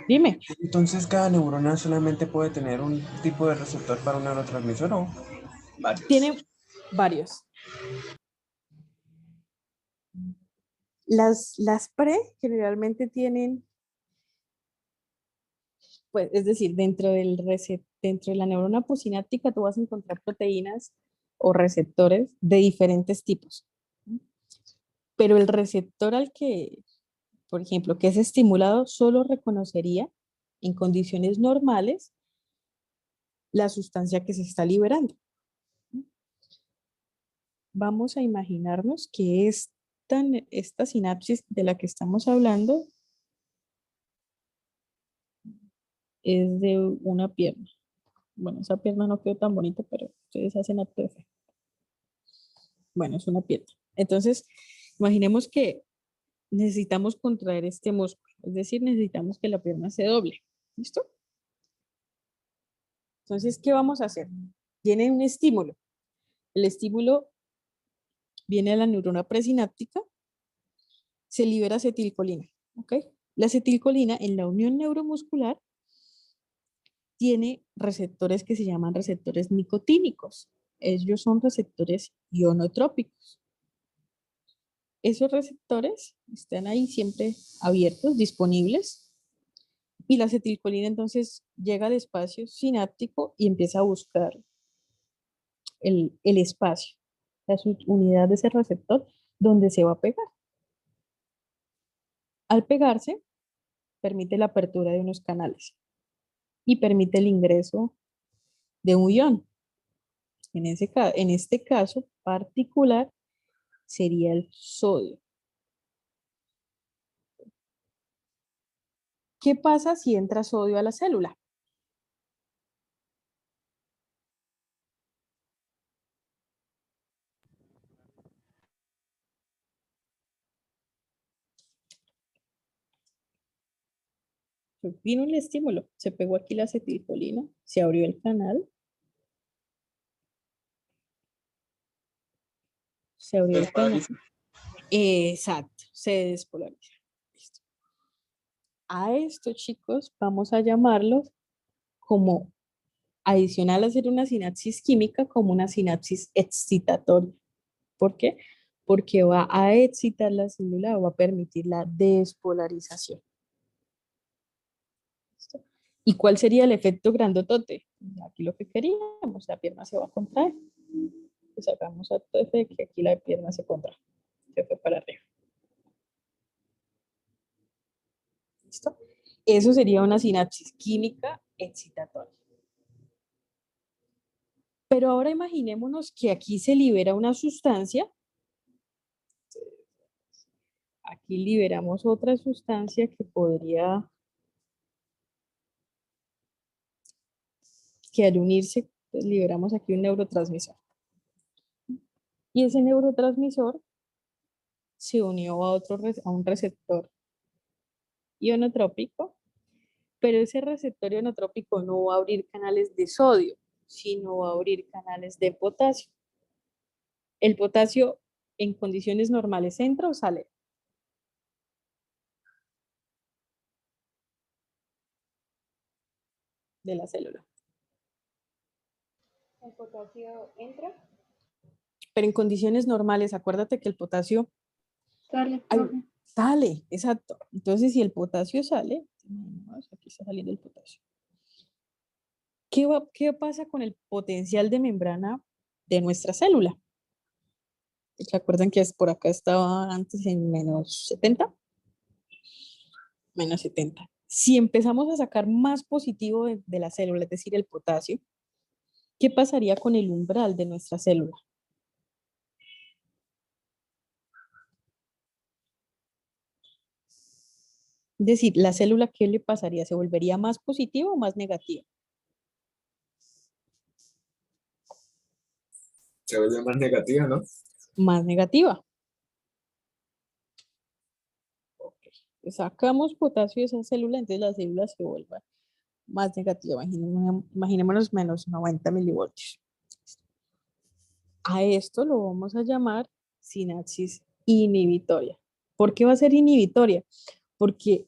Dime. entonces cada neurona solamente puede tener un tipo de receptor para un neurotransmisor o varios. Tiene varios. Las pre generalmente tienen, pues, es decir, dentro de la neurona posináptica tú vas a encontrar proteínas o receptores de diferentes tipos. Pero el receptor al que, por ejemplo, que es estimulado, solo reconocería en condiciones normales la sustancia que se está liberando. Vamos a imaginarnos que esta sinapsis de la que estamos hablando es de una pierna. Bueno, esa pierna no quedó tan bonita, pero ustedes hacen acto de fe. Bueno, es una pierna. Entonces, imaginemos que necesitamos contraer este músculo, es decir, necesitamos que la pierna se doble. ¿Listo? Entonces, ¿qué vamos a hacer? Tiene un estímulo. El estímulo viene de la neurona presináptica, se libera acetilcolina, ¿ok? La acetilcolina en la unión neuromuscular tiene receptores que se llaman receptores nicotínicos. Ellos son receptores ionotrópicos. Esos receptores están ahí siempre abiertos, disponibles, y la acetilcolina entonces llega al espacio sináptico y empieza a buscar el espacio, la unidad de ese receptor donde se va a pegar. Al pegarse, permite la apertura de unos canales y permite el ingreso de un ion. En este caso particular sería el sodio. ¿Qué pasa si entra sodio a la célula? Vino el estímulo, se pegó aquí la acetilcolina, se abrió el canal, se abrió el canal. Exacto, se despolariza. Listo. A esto, chicos, vamos a llamarlos como adicional a hacer una sinapsis química, como una sinapsis excitatoria. ¿Por qué? Porque va a excitar la célula, va a permitir la despolarización. ¿Listo? ¿Y cuál sería el efecto grandotote? Aquí lo que queríamos, la pierna se va a contraer. Pues sacamos acto de que aquí la pierna se contrae, se fue para arriba. ¿Listo? Eso sería una sinapsis química excitatoria. Pero ahora imaginémonos que aquí se libera una sustancia. Aquí liberamos otra sustancia que podría, que al unirse, pues liberamos aquí un neurotransmisor. Y ese neurotransmisor se unió a un receptor ionotrópico, pero ese receptor ionotrópico no va a abrir canales de sodio, sino va a abrir canales de potasio. ¿El potasio en condiciones normales entra o sale? De la célula. ¿El potasio entra? Pero en condiciones normales, acuérdate que el potasio Sale, ay, profe. sale, exacto. Entonces, si el potasio sale, aquí está saliendo el potasio. ¿Qué pasa con el potencial de membrana de nuestra célula? ¿Se acuerdan que por acá estaba antes en menos 70? Menos 70. Si empezamos a sacar más positivo de la célula, es decir, el potasio, ¿qué pasaría con el umbral de nuestra célula? Es decir, la célula, ¿qué le pasaría? ¿Se volvería más positiva o más negativa? Se vuelve más negativa, ¿no? Más negativa. Okay. Sacamos potasio de esa célula, entonces la célula se vuelve más negativa. Imaginémonos menos 90 milivoltios. A esto lo vamos a llamar sinapsis inhibitoria. ¿Por qué va a ser inhibitoria? Porque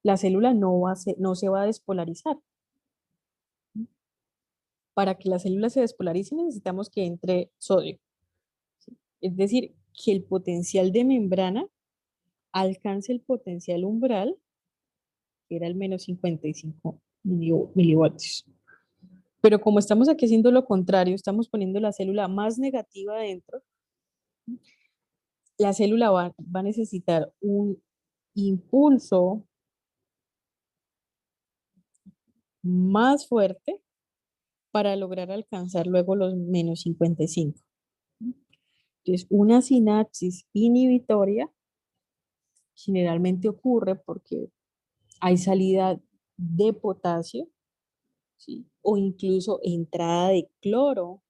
la célula no se va a despolarizar. Para que la célula se despolarice necesitamos que entre sodio. Es decir, que el potencial de membrana alcance el potencial umbral, que era el menos 55 milivoltios. Pero como estamos aquí haciendo lo contrario, estamos poniendo la célula más negativa adentro, la célula va a necesitar un impulso más fuerte para lograr alcanzar luego los menos 55. Entonces, una sinapsis inhibitoria generalmente ocurre porque hay salida de potasio, ¿sí? O incluso entrada de cloro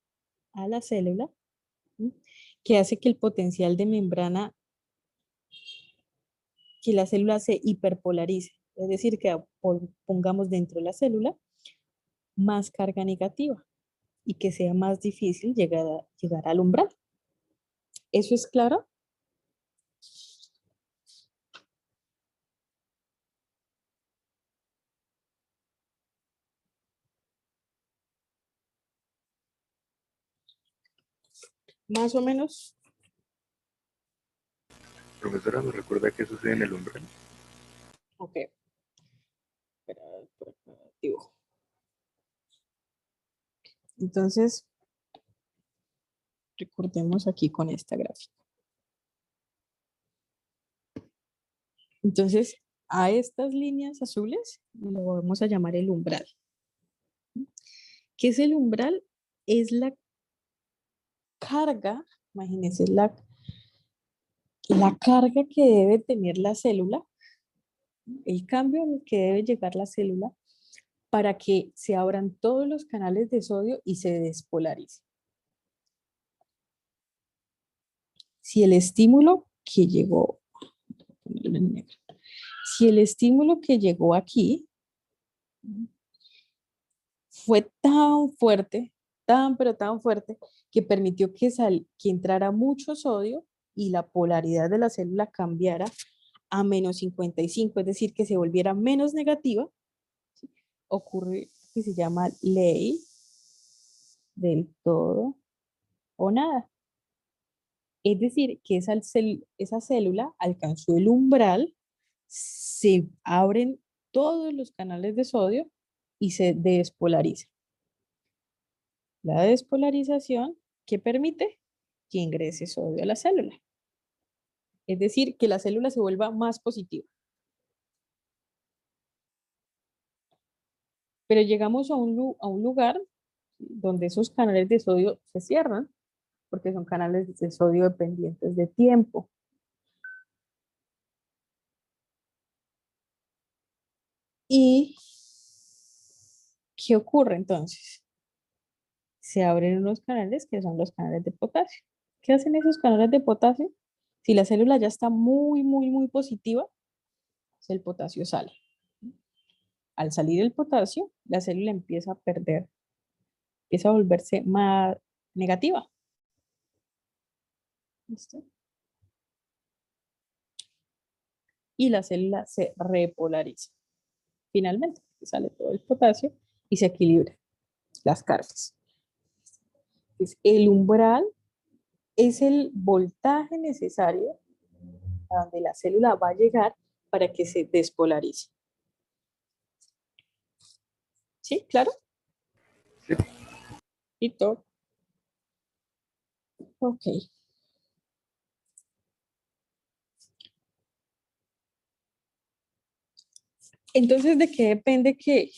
a la célula, ¿sí? que hace que el potencial de membrana, que la célula se hiperpolarice, es decir, que pongamos dentro de la célula más carga negativa y que sea más difícil llegar al umbral. ¿Eso es claro? Más o menos. Profesora, ¿me recuerda qué sucede en el umbral? Ok. Espera, por acá dibujo. Entonces, recordemos aquí con esta gráfica. Entonces, a estas líneas azules lo vamos a llamar el umbral. ¿Qué es el umbral? Es la carga, imagínense, la carga que debe tener la célula, el cambio al que debe llegar la célula para que se abran todos los canales de sodio y se despolarice. Si el estímulo que llegó, si el estímulo que llegó aquí fue tan fuerte, pero tan fuerte, que permitió que entrara mucho sodio y la polaridad de la célula cambiara a menos 55, es decir, que se volviera menos negativa, ¿sí? Ocurre que se llama ley del todo o nada. Es decir, que esa célula alcanzó el umbral, se abren todos los canales de sodio y se despolariza. La despolarización, ¿qué permite? Que ingrese sodio a la célula. Es decir, que la célula se vuelva más positiva. Pero llegamos a un lugar donde esos canales de sodio se cierran, porque son canales de sodio dependientes de tiempo. ¿Y qué ocurre entonces? Se abren unos canales que son los canales de potasio. ¿Qué hacen esos canales de potasio? Si la célula ya está muy positiva, el potasio sale. Al salir el potasio, la célula empieza a perder, empieza a volverse más negativa. ¿Listo? Y la célula se repolariza. Finalmente, sale todo el potasio y se equilibran las cargas. Entonces, el umbral es el voltaje necesario a donde la célula va a llegar para que se despolarice. ¿Sí? ¿Claro? Sí. Listo. Ok. Entonces, ¿de qué depende que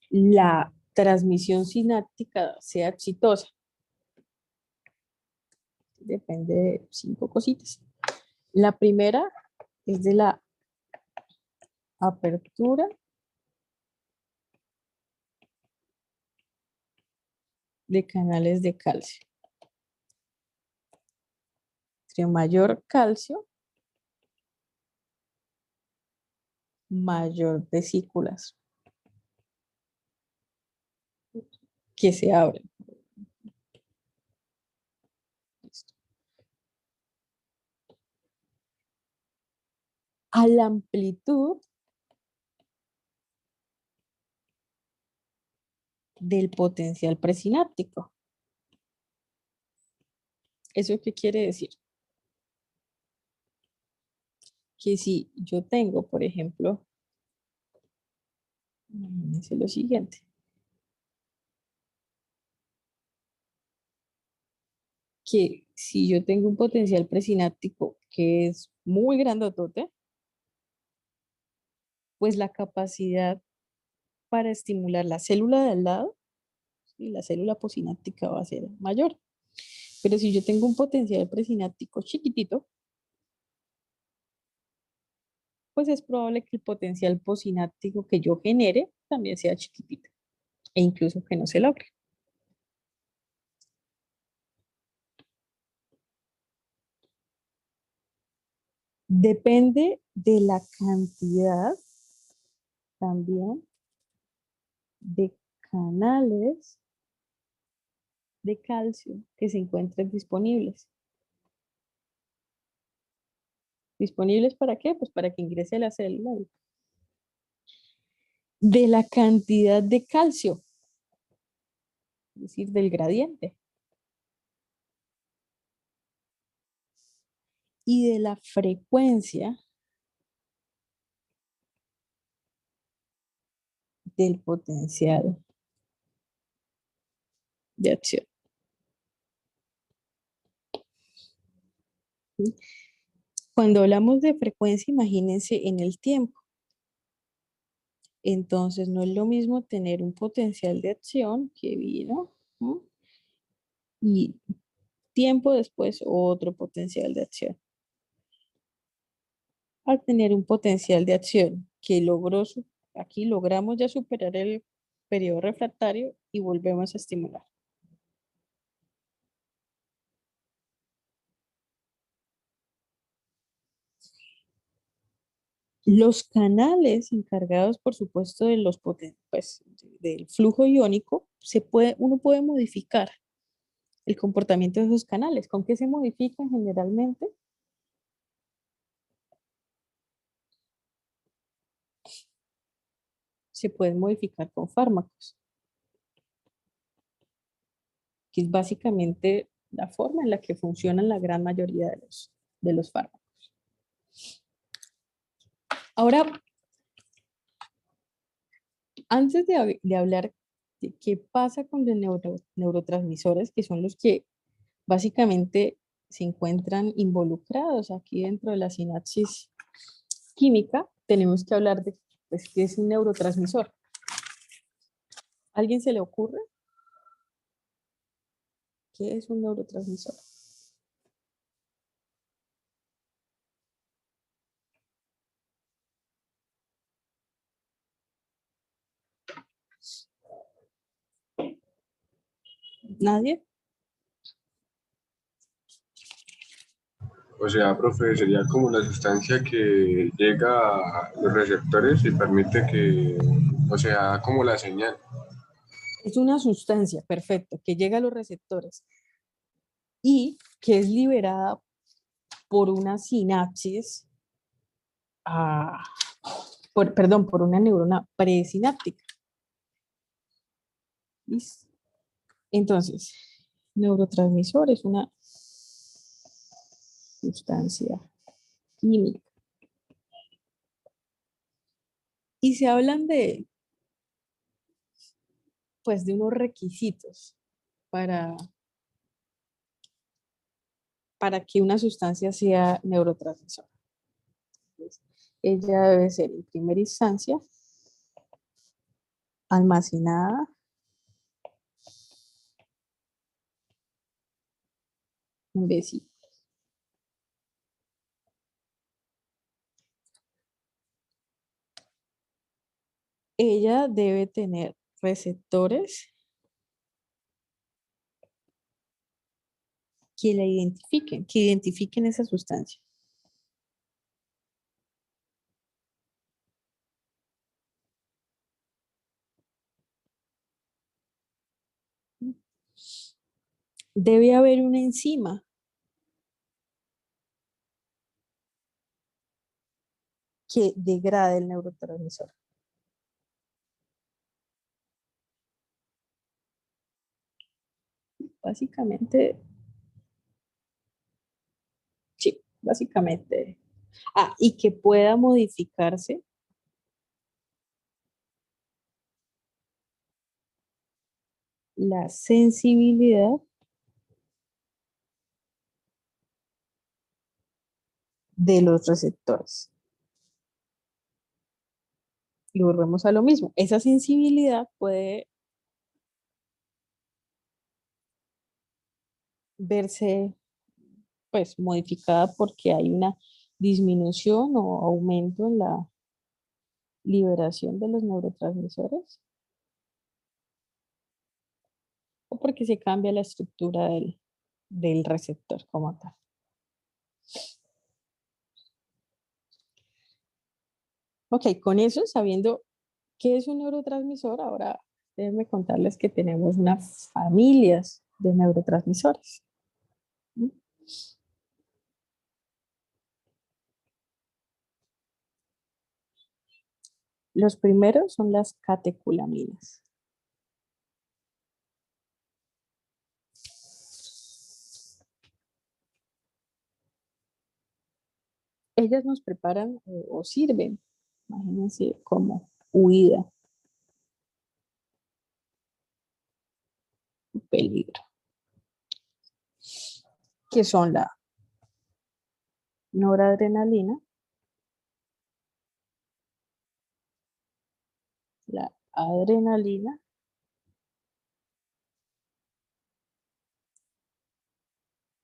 la transmisión sináptica sea exitosa? Depende de 5 cositas. La primera es de la apertura de canales de calcio. Entre mayor calcio, mayor vesículas que se abren. Listo. A la amplitud del potencial presináptico. ¿Eso qué quiere decir? Que si yo tengo, por ejemplo, imagínense lo siguiente. Que si yo tengo un potencial presináptico que es muy grandotote, pues la capacidad para estimular la célula de al lado y la célula posináptica va a ser mayor. Pero si yo tengo un potencial presináptico chiquitito, pues es probable que el potencial posináptico que yo genere también sea chiquitito e incluso que no se logre. Depende de la cantidad también de canales de calcio que se encuentren disponibles. ¿Disponibles para qué? Pues para que ingrese a la célula. De la cantidad de calcio, es decir, del gradiente. Y de la frecuencia del potencial de acción. Cuando hablamos de frecuencia, imagínense en el tiempo. Entonces, no es lo mismo tener un potencial de acción que vino, ¿no? Y tiempo después otro potencial de acción. Al tener un potencial de acción que aquí logramos ya superar el periodo refractario y volvemos a estimular. Los canales encargados, por supuesto, de pues, del flujo iónico, uno puede modificar el comportamiento de esos canales. ¿Con qué se modifican generalmente? Se pueden modificar con fármacos, que es básicamente la forma en la que funcionan la gran mayoría de los fármacos. Ahora, antes de hablar de qué pasa con los neurotransmisores, que son los que básicamente se encuentran involucrados aquí dentro de la sinapsis química, tenemos que hablar de pues, qué es un neurotransmisor. ¿A alguien se le ocurre qué es un neurotransmisor? ¿Nadie? O sea, profe, sería como una sustancia que llega a los receptores y permite que, o sea, como la señal. Es una sustancia, perfecto, que llega a los receptores y que es liberada por una sinapsis, perdón, por una neurona presináptica. ¿Listo? Entonces, neurotransmisor es una sustancia química. Y se hablan pues, de unos requisitos para que una sustancia sea neurotransmisor. Entonces, ella debe ser en primera instancia almacenada en vesículas. Ella debe tener receptores que la identifiquen, que identifiquen esa sustancia. Debe haber una enzima que degrade el neurotransmisor. Básicamente, sí, básicamente. Y que pueda modificarse la sensibilidad de los receptores. Y volvemos a lo mismo. Esa sensibilidad puede verse pues modificada porque hay una disminución o aumento en la liberación de los neurotransmisores o porque se cambia la estructura del receptor como tal. Ok, con eso, sabiendo qué es un neurotransmisor, ahora déjenme contarles que tenemos unas familias de neurotransmisores. ¿Mm? Los primeros son las catecolaminas. Ellas nos preparan o sirven, imagínense, como huida, peligro, que son la noradrenalina, la adrenalina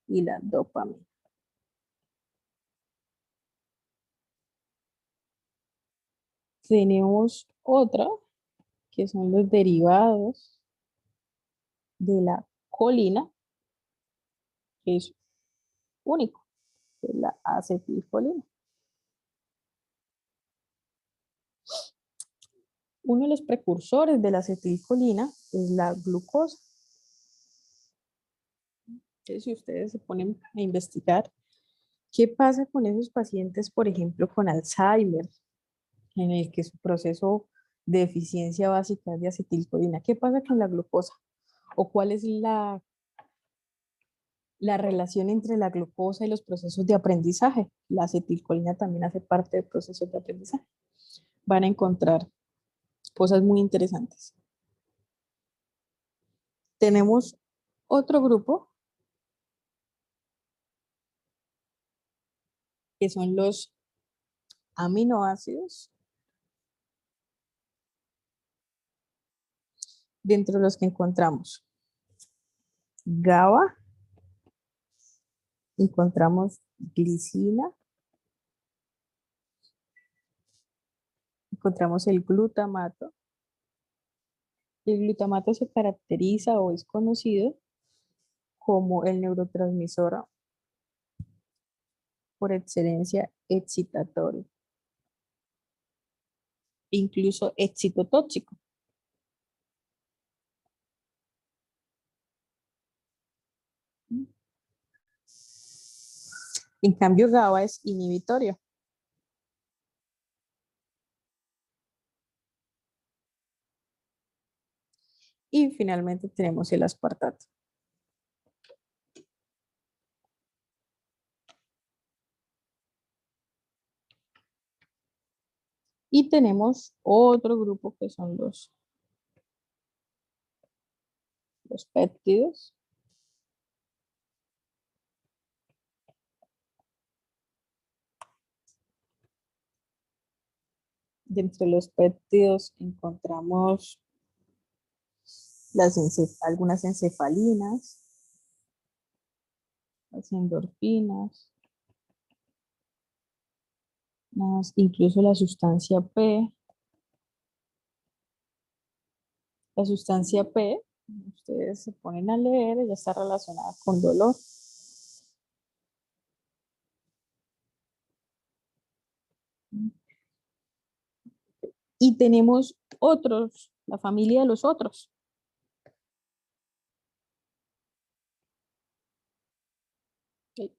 y la dopamina. Tenemos otra que son los derivados de la colina, que es único, que es la acetilcolina. Uno de los precursores de la acetilcolina es la glucosa. Entonces, si ustedes se ponen a investigar, ¿qué pasa con esos pacientes, por ejemplo, con Alzheimer, en el que su proceso de eficiencia básica es de acetilcolina? ¿Qué pasa con la glucosa? ¿O cuál es la relación entre la glucosa y los procesos de aprendizaje? La acetilcolina también hace parte del proceso de aprendizaje. Van a encontrar cosas muy interesantes. Tenemos otro grupo que son los aminoácidos, dentro de los que encontramos GABA, encontramos glicina, encontramos el glutamato. El glutamato se caracteriza o es conocido como el neurotransmisor por excelencia excitatorio, incluso excitotóxico. En cambio, GABA es inhibitorio. Y finalmente tenemos el aspartato. Y tenemos otro grupo que son los péptidos. Dentro de los péptidos encontramos algunas encefalinas, las endorfinas, incluso la sustancia P. La sustancia P, ustedes se ponen a leer, ya está relacionada con dolor. Y tenemos otros, la familia de los otros. Okay.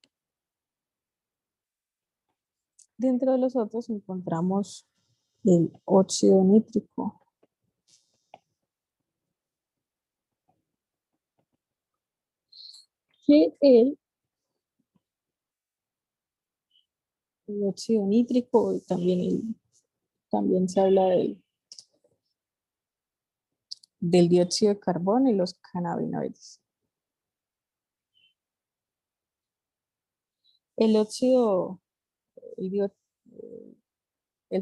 Dentro de los otros encontramos el óxido nítrico. Que el óxido nítrico y también se habla del dióxido de carbono y los cannabinoides. El óxido, el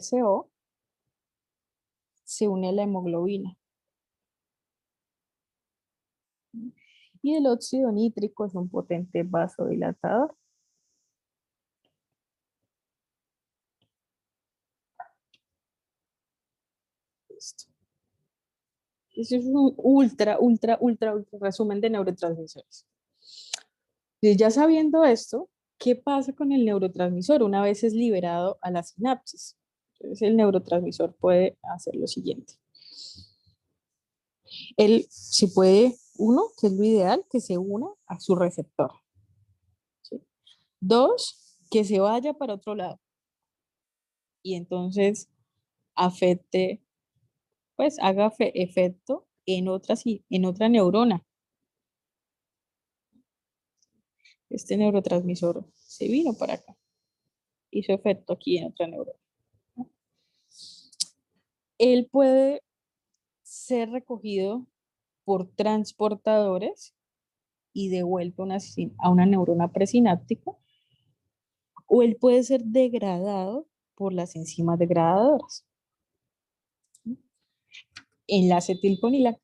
CO, se une a la hemoglobina. Y el óxido nítrico es un potente vasodilatador. Listo. Ese es un ultra resumen de neurotransmisores. Y ya sabiendo esto, ¿qué pasa con el neurotransmisor una vez es liberado a la sinapsis? Entonces el neurotransmisor puede hacer lo siguiente. Él se puede, uno, que es lo ideal, que se una a su receptor. ¿Sí? Dos, que se vaya para otro lado. Y entonces afecte, pues haga efecto en otra neurona. Este neurotransmisor se vino para acá. Hizo efecto aquí en otra neurona. Él puede ser recogido por transportadores y devuelto a una neurona presináptica, o él puede ser degradado por las enzimas degradadoras. En la acetilcolina,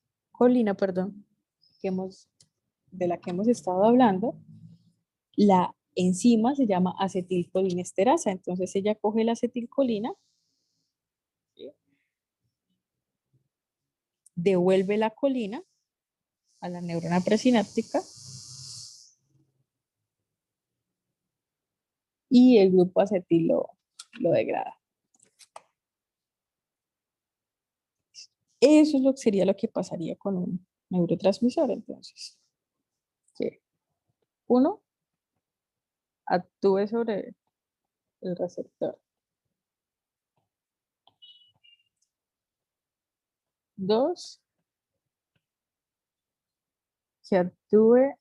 perdón, de la que hemos estado hablando, la enzima se llama acetilcolinesterasa. Entonces ella coge la acetilcolina, ¿sí? Devuelve la colina a la neurona presináptica y el grupo acetil lo degrada. Eso es sería lo que pasaría con un neurotransmisor. Entonces, que uno actúe sobre el receptor. Dos, que actúe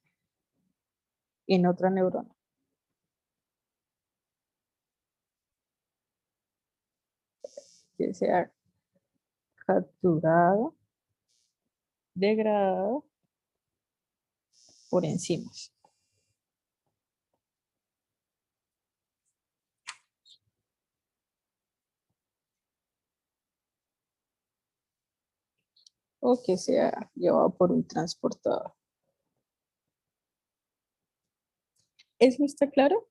en otra neurona. Que sea capturado, degradado por enzimas. O que sea llevado por un transportador. ¿Eso está claro?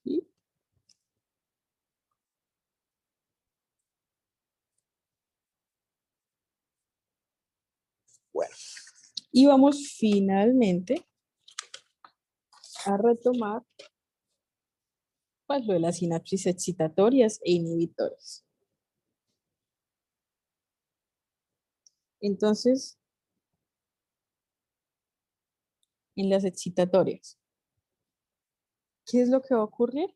¿Sí? Bueno, y vamos finalmente a retomar pues, lo de las sinapsis excitatorias e inhibitorias. Entonces, en las excitatorias, ¿qué es lo que va a ocurrir?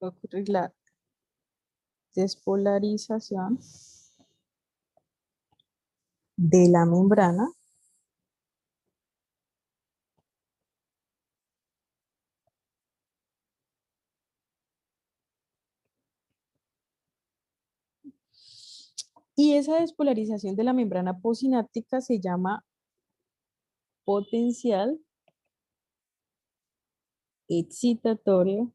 Va a ocurrir la despolarización de la membrana y esa despolarización de la membrana postsináptica se llama potencial excitatorio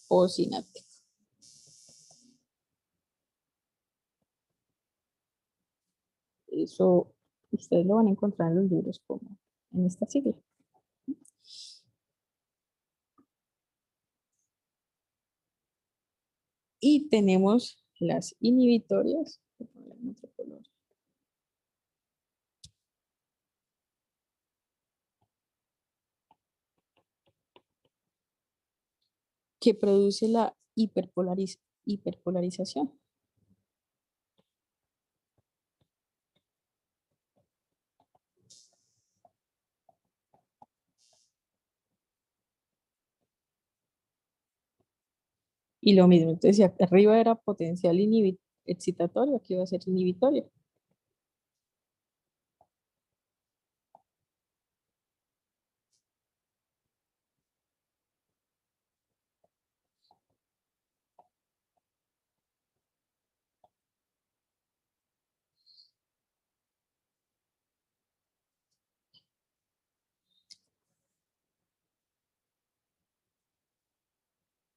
postsináptico. Eso ustedes lo van a encontrar en los libros como en esta sigla. Y tenemos las inhibitorias. Que produce la hiperpolarización. Y lo mismo, entonces si arriba era potencial excitatorio, aquí va a ser inhibitorio.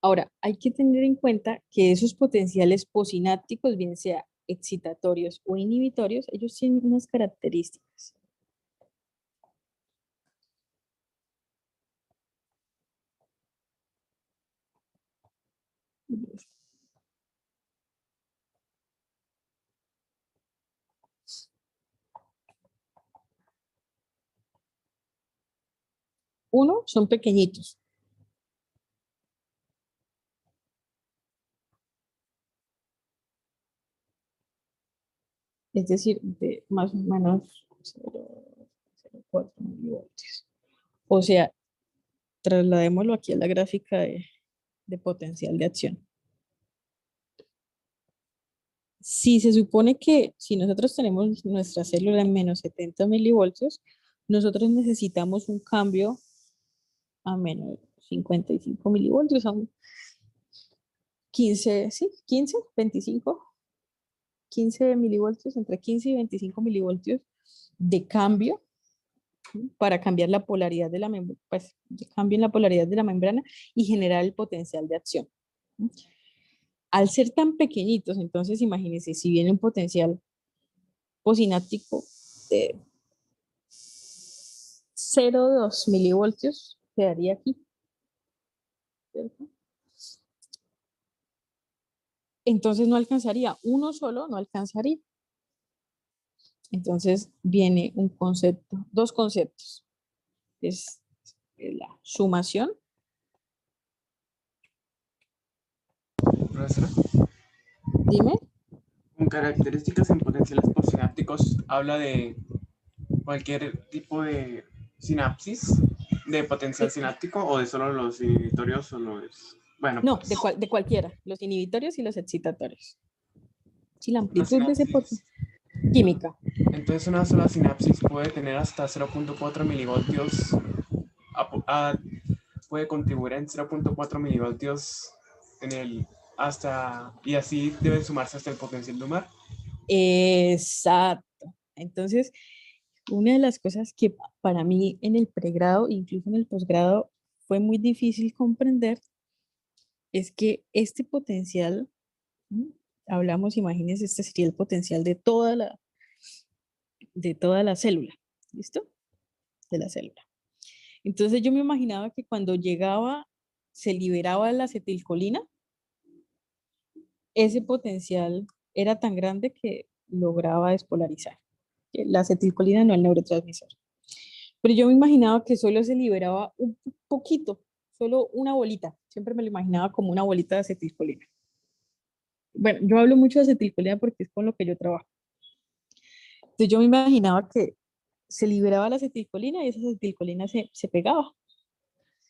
Ahora, hay que tener en cuenta que esos potenciales posinápticos, bien sea excitatorios o inhibitorios, ellos tienen unas características. Uno, son pequeñitos. Es decir, de más o menos 0,04 milivoltios. O sea, trasladémoslo aquí a la gráfica de potencial de acción. Si se supone que si nosotros tenemos nuestra célula en menos 70 milivoltios, nosotros necesitamos un cambio a menos 55 milivoltios, a un 15, sí, 15, 25, 15 milivoltios, entre 15 y 25 milivoltios de cambio, ¿sí? Para cambiar la polaridad de la membrana, pues cambio en la polaridad de la membrana y generar el potencial de acción. ¿Sí? Al ser tan pequeñitos, entonces imagínense, si viene un potencial posináptico de 0,2 milivoltios, quedaría aquí, ¿cierto? Entonces no alcanzaría, uno solo no alcanzaría. Entonces viene un concepto, dos conceptos. Es la sumación. Profesora, Dime. con características en potenciales posinápticos habla de cualquier tipo de sinapsis de potencial sináptico o de solo los inhibitorios o los... Bueno, No, pues de cualquiera, los inhibitorios y los excitatorios. Sí, la una amplitud de ese sinapsis. química. Entonces una sola sinapsis puede tener hasta 0,4 milivoltios, puede contribuir en 0,4 milivoltios en el hasta, y así debe sumarse hasta el potencial lunar. Exacto. Entonces, una de las cosas que para mí en el pregrado, incluso en el posgrado, fue muy difícil comprender es que este potencial, ¿sí? Hablamos, imagínense, este sería el potencial de toda la célula, ¿listo? De la célula. Entonces yo me imaginaba que cuando llegaba, se liberaba la acetilcolina, ese potencial era tan grande que lograba despolarizar. La acetilcolina no el neurotransmisor. Pero yo me imaginaba que solo se liberaba un poquito, solo una bolita. Siempre me lo imaginaba como una bolita de acetilcolina. Bueno, yo hablo mucho de acetilcolina porque es con lo que yo trabajo. Entonces yo me imaginaba que se liberaba la acetilcolina y esa acetilcolina se pegaba.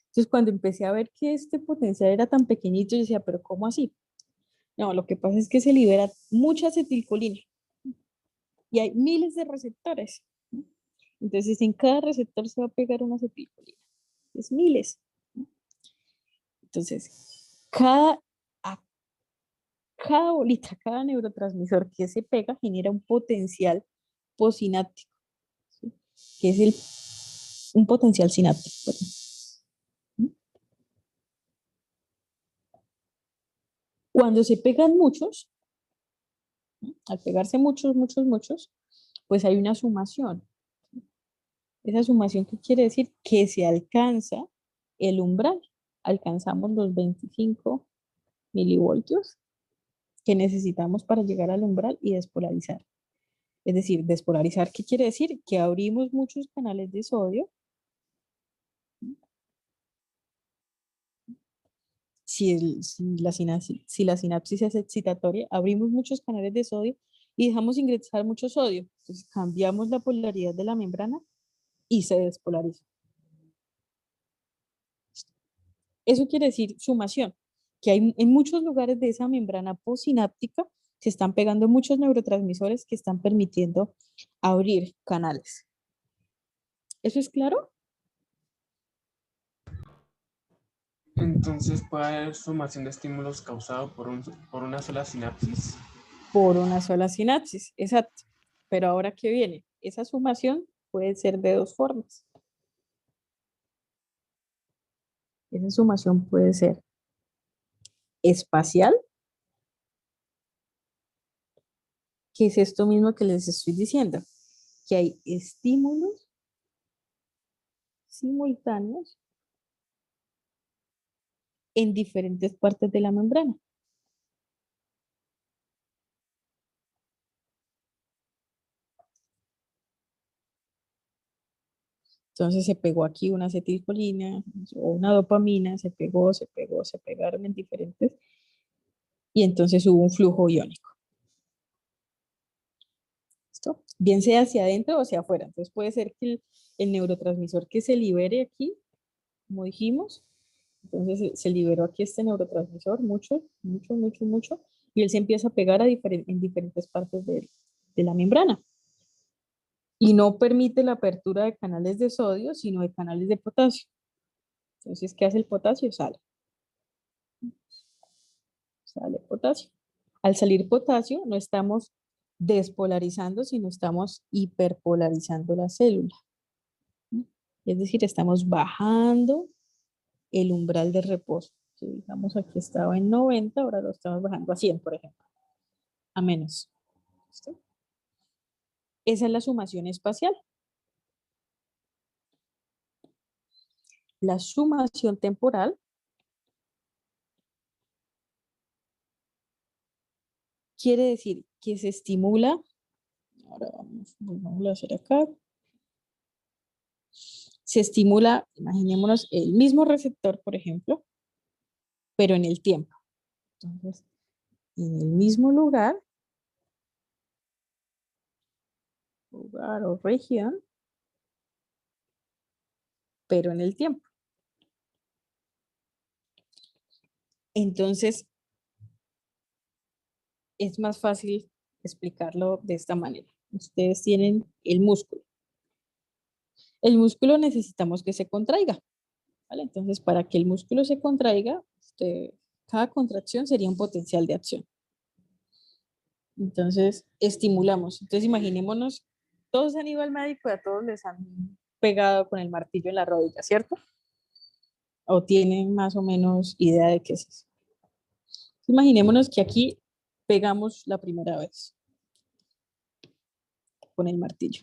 Entonces cuando empecé a ver que este potencial era tan pequeñito, yo decía, pero ¿cómo así? No, lo que pasa es que se libera mucha acetilcolina y hay miles de receptores. Entonces en cada receptor se va a pegar una acetilcolina. Es miles. Entonces, a cada bolita, cada neurotransmisor que se pega genera un potencial posináptico, ¿sí? Que es un potencial sináptico. Perdón. Cuando se pegan muchos, al pegarse muchos, pues hay una sumación. Esa sumación, ¿qué quiere decir? Que se alcanza el umbral. Alcanzamos los 25 milivoltios que necesitamos para llegar al umbral y despolarizar. Es decir, despolarizar, ¿qué quiere decir? Que abrimos muchos canales de sodio. Si la sinapsis es excitatoria, abrimos muchos canales de sodio y dejamos ingresar mucho sodio. Entonces cambiamos la polaridad de la membrana y se despolariza. Eso quiere decir sumación, que hay en muchos lugares de esa membrana postsináptica se están pegando muchos neurotransmisores que están permitiendo abrir canales. ¿Eso es claro? Entonces puede haber sumación de estímulos causado por una sola sinapsis. Por una sola sinapsis, exacto. Pero ahora, ¿qué viene? Esa sumación puede ser de dos formas. Esa sumación puede ser espacial, que es esto mismo que les estoy diciendo, que hay estímulos simultáneos en diferentes partes de la membrana. Entonces se pegó aquí una acetilcolina o una dopamina, se pegó, se pegaron en diferentes, y entonces hubo un flujo iónico. ¿Listo? Bien sea hacia adentro o hacia afuera. Entonces puede ser que el neurotransmisor que se libere aquí, como dijimos, entonces se liberó aquí este neurotransmisor, mucho, mucho, mucho, mucho, y él se empieza a pegar en diferentes partes de la membrana. Y no permite la apertura de canales de sodio, sino de canales de potasio. Entonces, ¿qué hace el potasio? Sale. Sale potasio. Al salir potasio, no estamos despolarizando, sino estamos hiperpolarizando la célula. Es decir, estamos bajando el umbral de reposo. Que digamos aquí estaba en 90, ahora lo estamos bajando a 100, por ejemplo. A menos. ¿Listo? Esa es la sumación espacial. La sumación temporal quiere decir que se estimula, ahora vamos a hacer acá, se estimula, imaginémonos el mismo receptor, por ejemplo, pero en el tiempo. Entonces, en el mismo lugar o región, pero en el tiempo. Entonces, es más fácil explicarlo de esta manera. Ustedes tienen el músculo. El músculo necesitamos que se contraiga, ¿vale? Entonces, para que el músculo se contraiga, cada contracción sería un potencial de acción. Entonces, estimulamos. Entonces, imaginémonos, todos han ido al médico y a todos les han pegado con el martillo en la rodilla, ¿cierto? O tienen más o menos idea de qué es eso. Imaginémonos que aquí pegamos la primera vez con el martillo.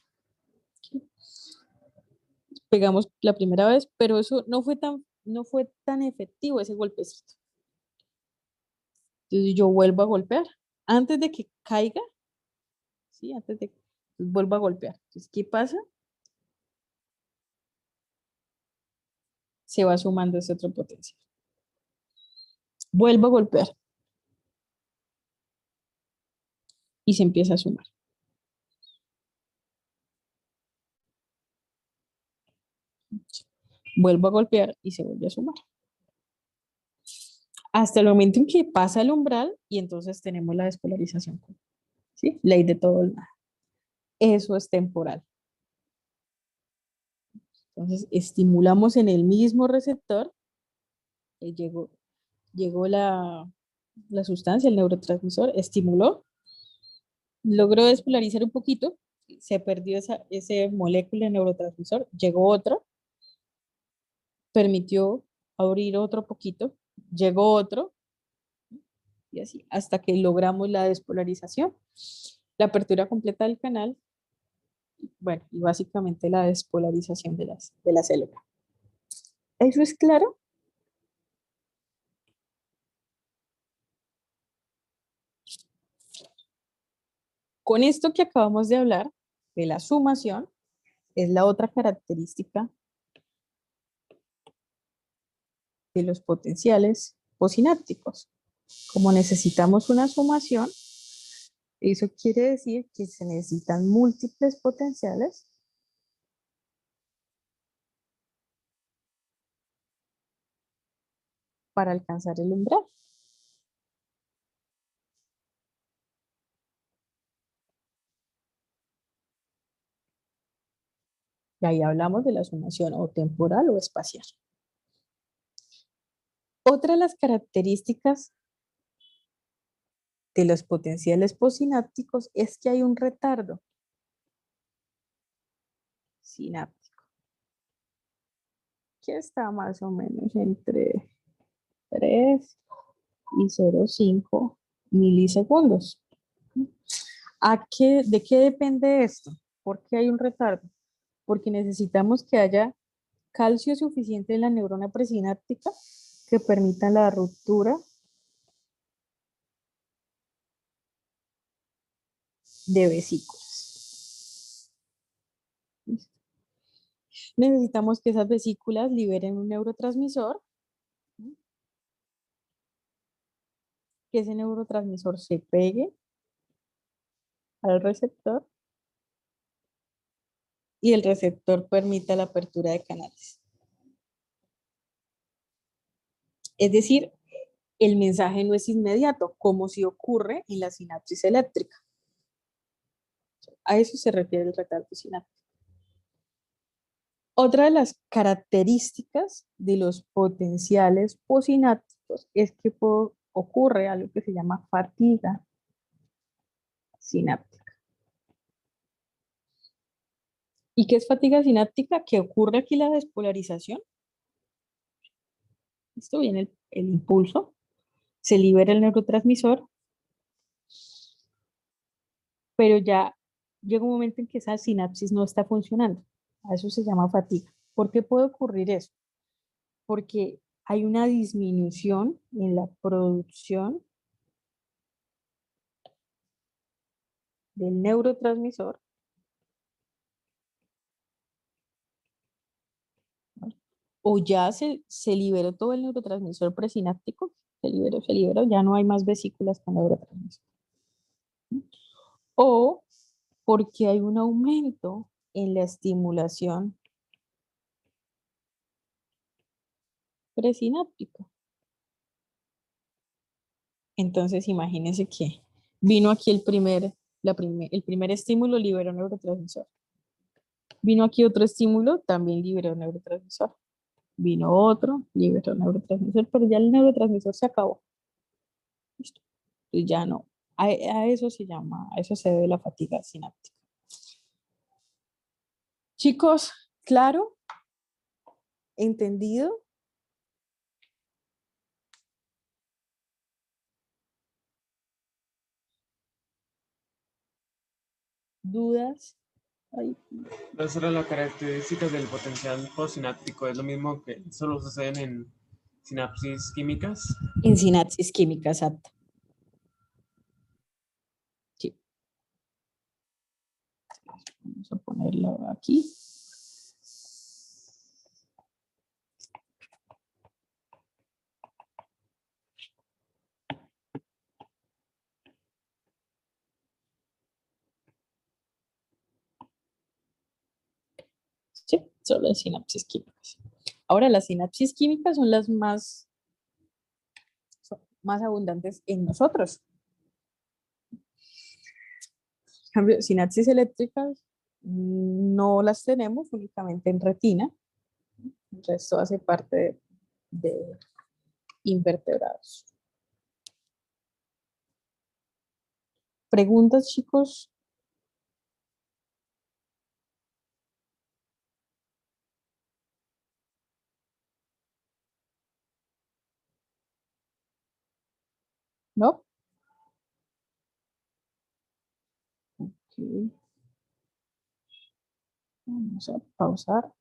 Pegamos la primera vez, pero eso no fue tan efectivo ese golpecito. Entonces yo vuelvo a golpear. Antes de que caiga, ¿sí? Antes de que vuelvo a golpear. Entonces, ¿qué pasa? Se va sumando ese otro potencial. Vuelvo a golpear. Y se empieza a sumar. Vuelvo a golpear y se vuelve a sumar. Hasta el momento en que pasa el umbral y entonces tenemos la despolarización. ¿Sí? Ley de todo el nada. Eso es temporal. Entonces, estimulamos en el mismo receptor, llegó la sustancia, el neurotransmisor, estimuló, logró despolarizar un poquito, se perdió esa molécula de neurotransmisor, llegó otro, permitió abrir otro poquito, llegó otro, y así, hasta que logramos la despolarización, la apertura completa del canal, bueno, y básicamente la despolarización de la célula. ¿Eso es claro? Con esto que acabamos de hablar, de la sumación, es la otra característica de los potenciales posinápticos. Como necesitamos una sumación, eso quiere decir que se necesitan múltiples potenciales para alcanzar el umbral. Y ahí hablamos de la sumación o temporal o espacial. Otra de las características de los potenciales posinápticos es que hay un retardo sináptico, que está más o menos entre 3 y 0,5 milisegundos. ¿De qué depende esto? ¿Por qué hay un retardo? Porque necesitamos que haya calcio suficiente en la neurona presináptica que permita la ruptura de vesículas. necesitamos que esas vesículas liberen un neurotransmisor, que ese neurotransmisor se pegue al receptor y el receptor permita la apertura de canales. Es decir, el mensaje no es inmediato, como si ocurre en la sinapsis eléctrica. A eso se refiere el retardo sináptico. Otra de las características de los potenciales posinápticos es que ocurre algo que se llama fatiga sináptica. ¿Y qué es fatiga sináptica? Que ocurre aquí la despolarización. Esto viene el impulso, se libera el neurotransmisor, pero ya llega un momento en que esa sinapsis no está funcionando. A eso se llama fatiga. ¿Por qué puede ocurrir eso? Porque hay una disminución en la producción del neurotransmisor, ¿no? O ya se liberó todo el neurotransmisor presináptico, se liberó, ya no hay más vesículas con neurotransmisor. O porque hay un aumento en la estimulación presináptica. Entonces, imagínense que vino aquí el primer estímulo, liberó neurotransmisor. Vino aquí otro estímulo, también liberó neurotransmisor. Vino otro, liberó neurotransmisor, pero ya el neurotransmisor se acabó. Listo. Y ya no. A eso se llama, a eso se debe la fatiga sináptica. Chicos, ¿claro? ¿Entendido? ¿Dudas? Ay, Esas eran las características del potencial postsináptico. Es lo mismo que solo suceden en sinapsis químicas. en sinapsis química, exacto. Sí. Vamos a ponerlo aquí. Sí, solo en sinapsis químicas. Ahora, las sinapsis químicas son las más abundantes en nosotros. En cambio, sinapsis eléctricas no las tenemos únicamente en retina. El resto hace parte de invertebrados. ¿Preguntas, chicos? ¿No? Ok. Vamos a pausar.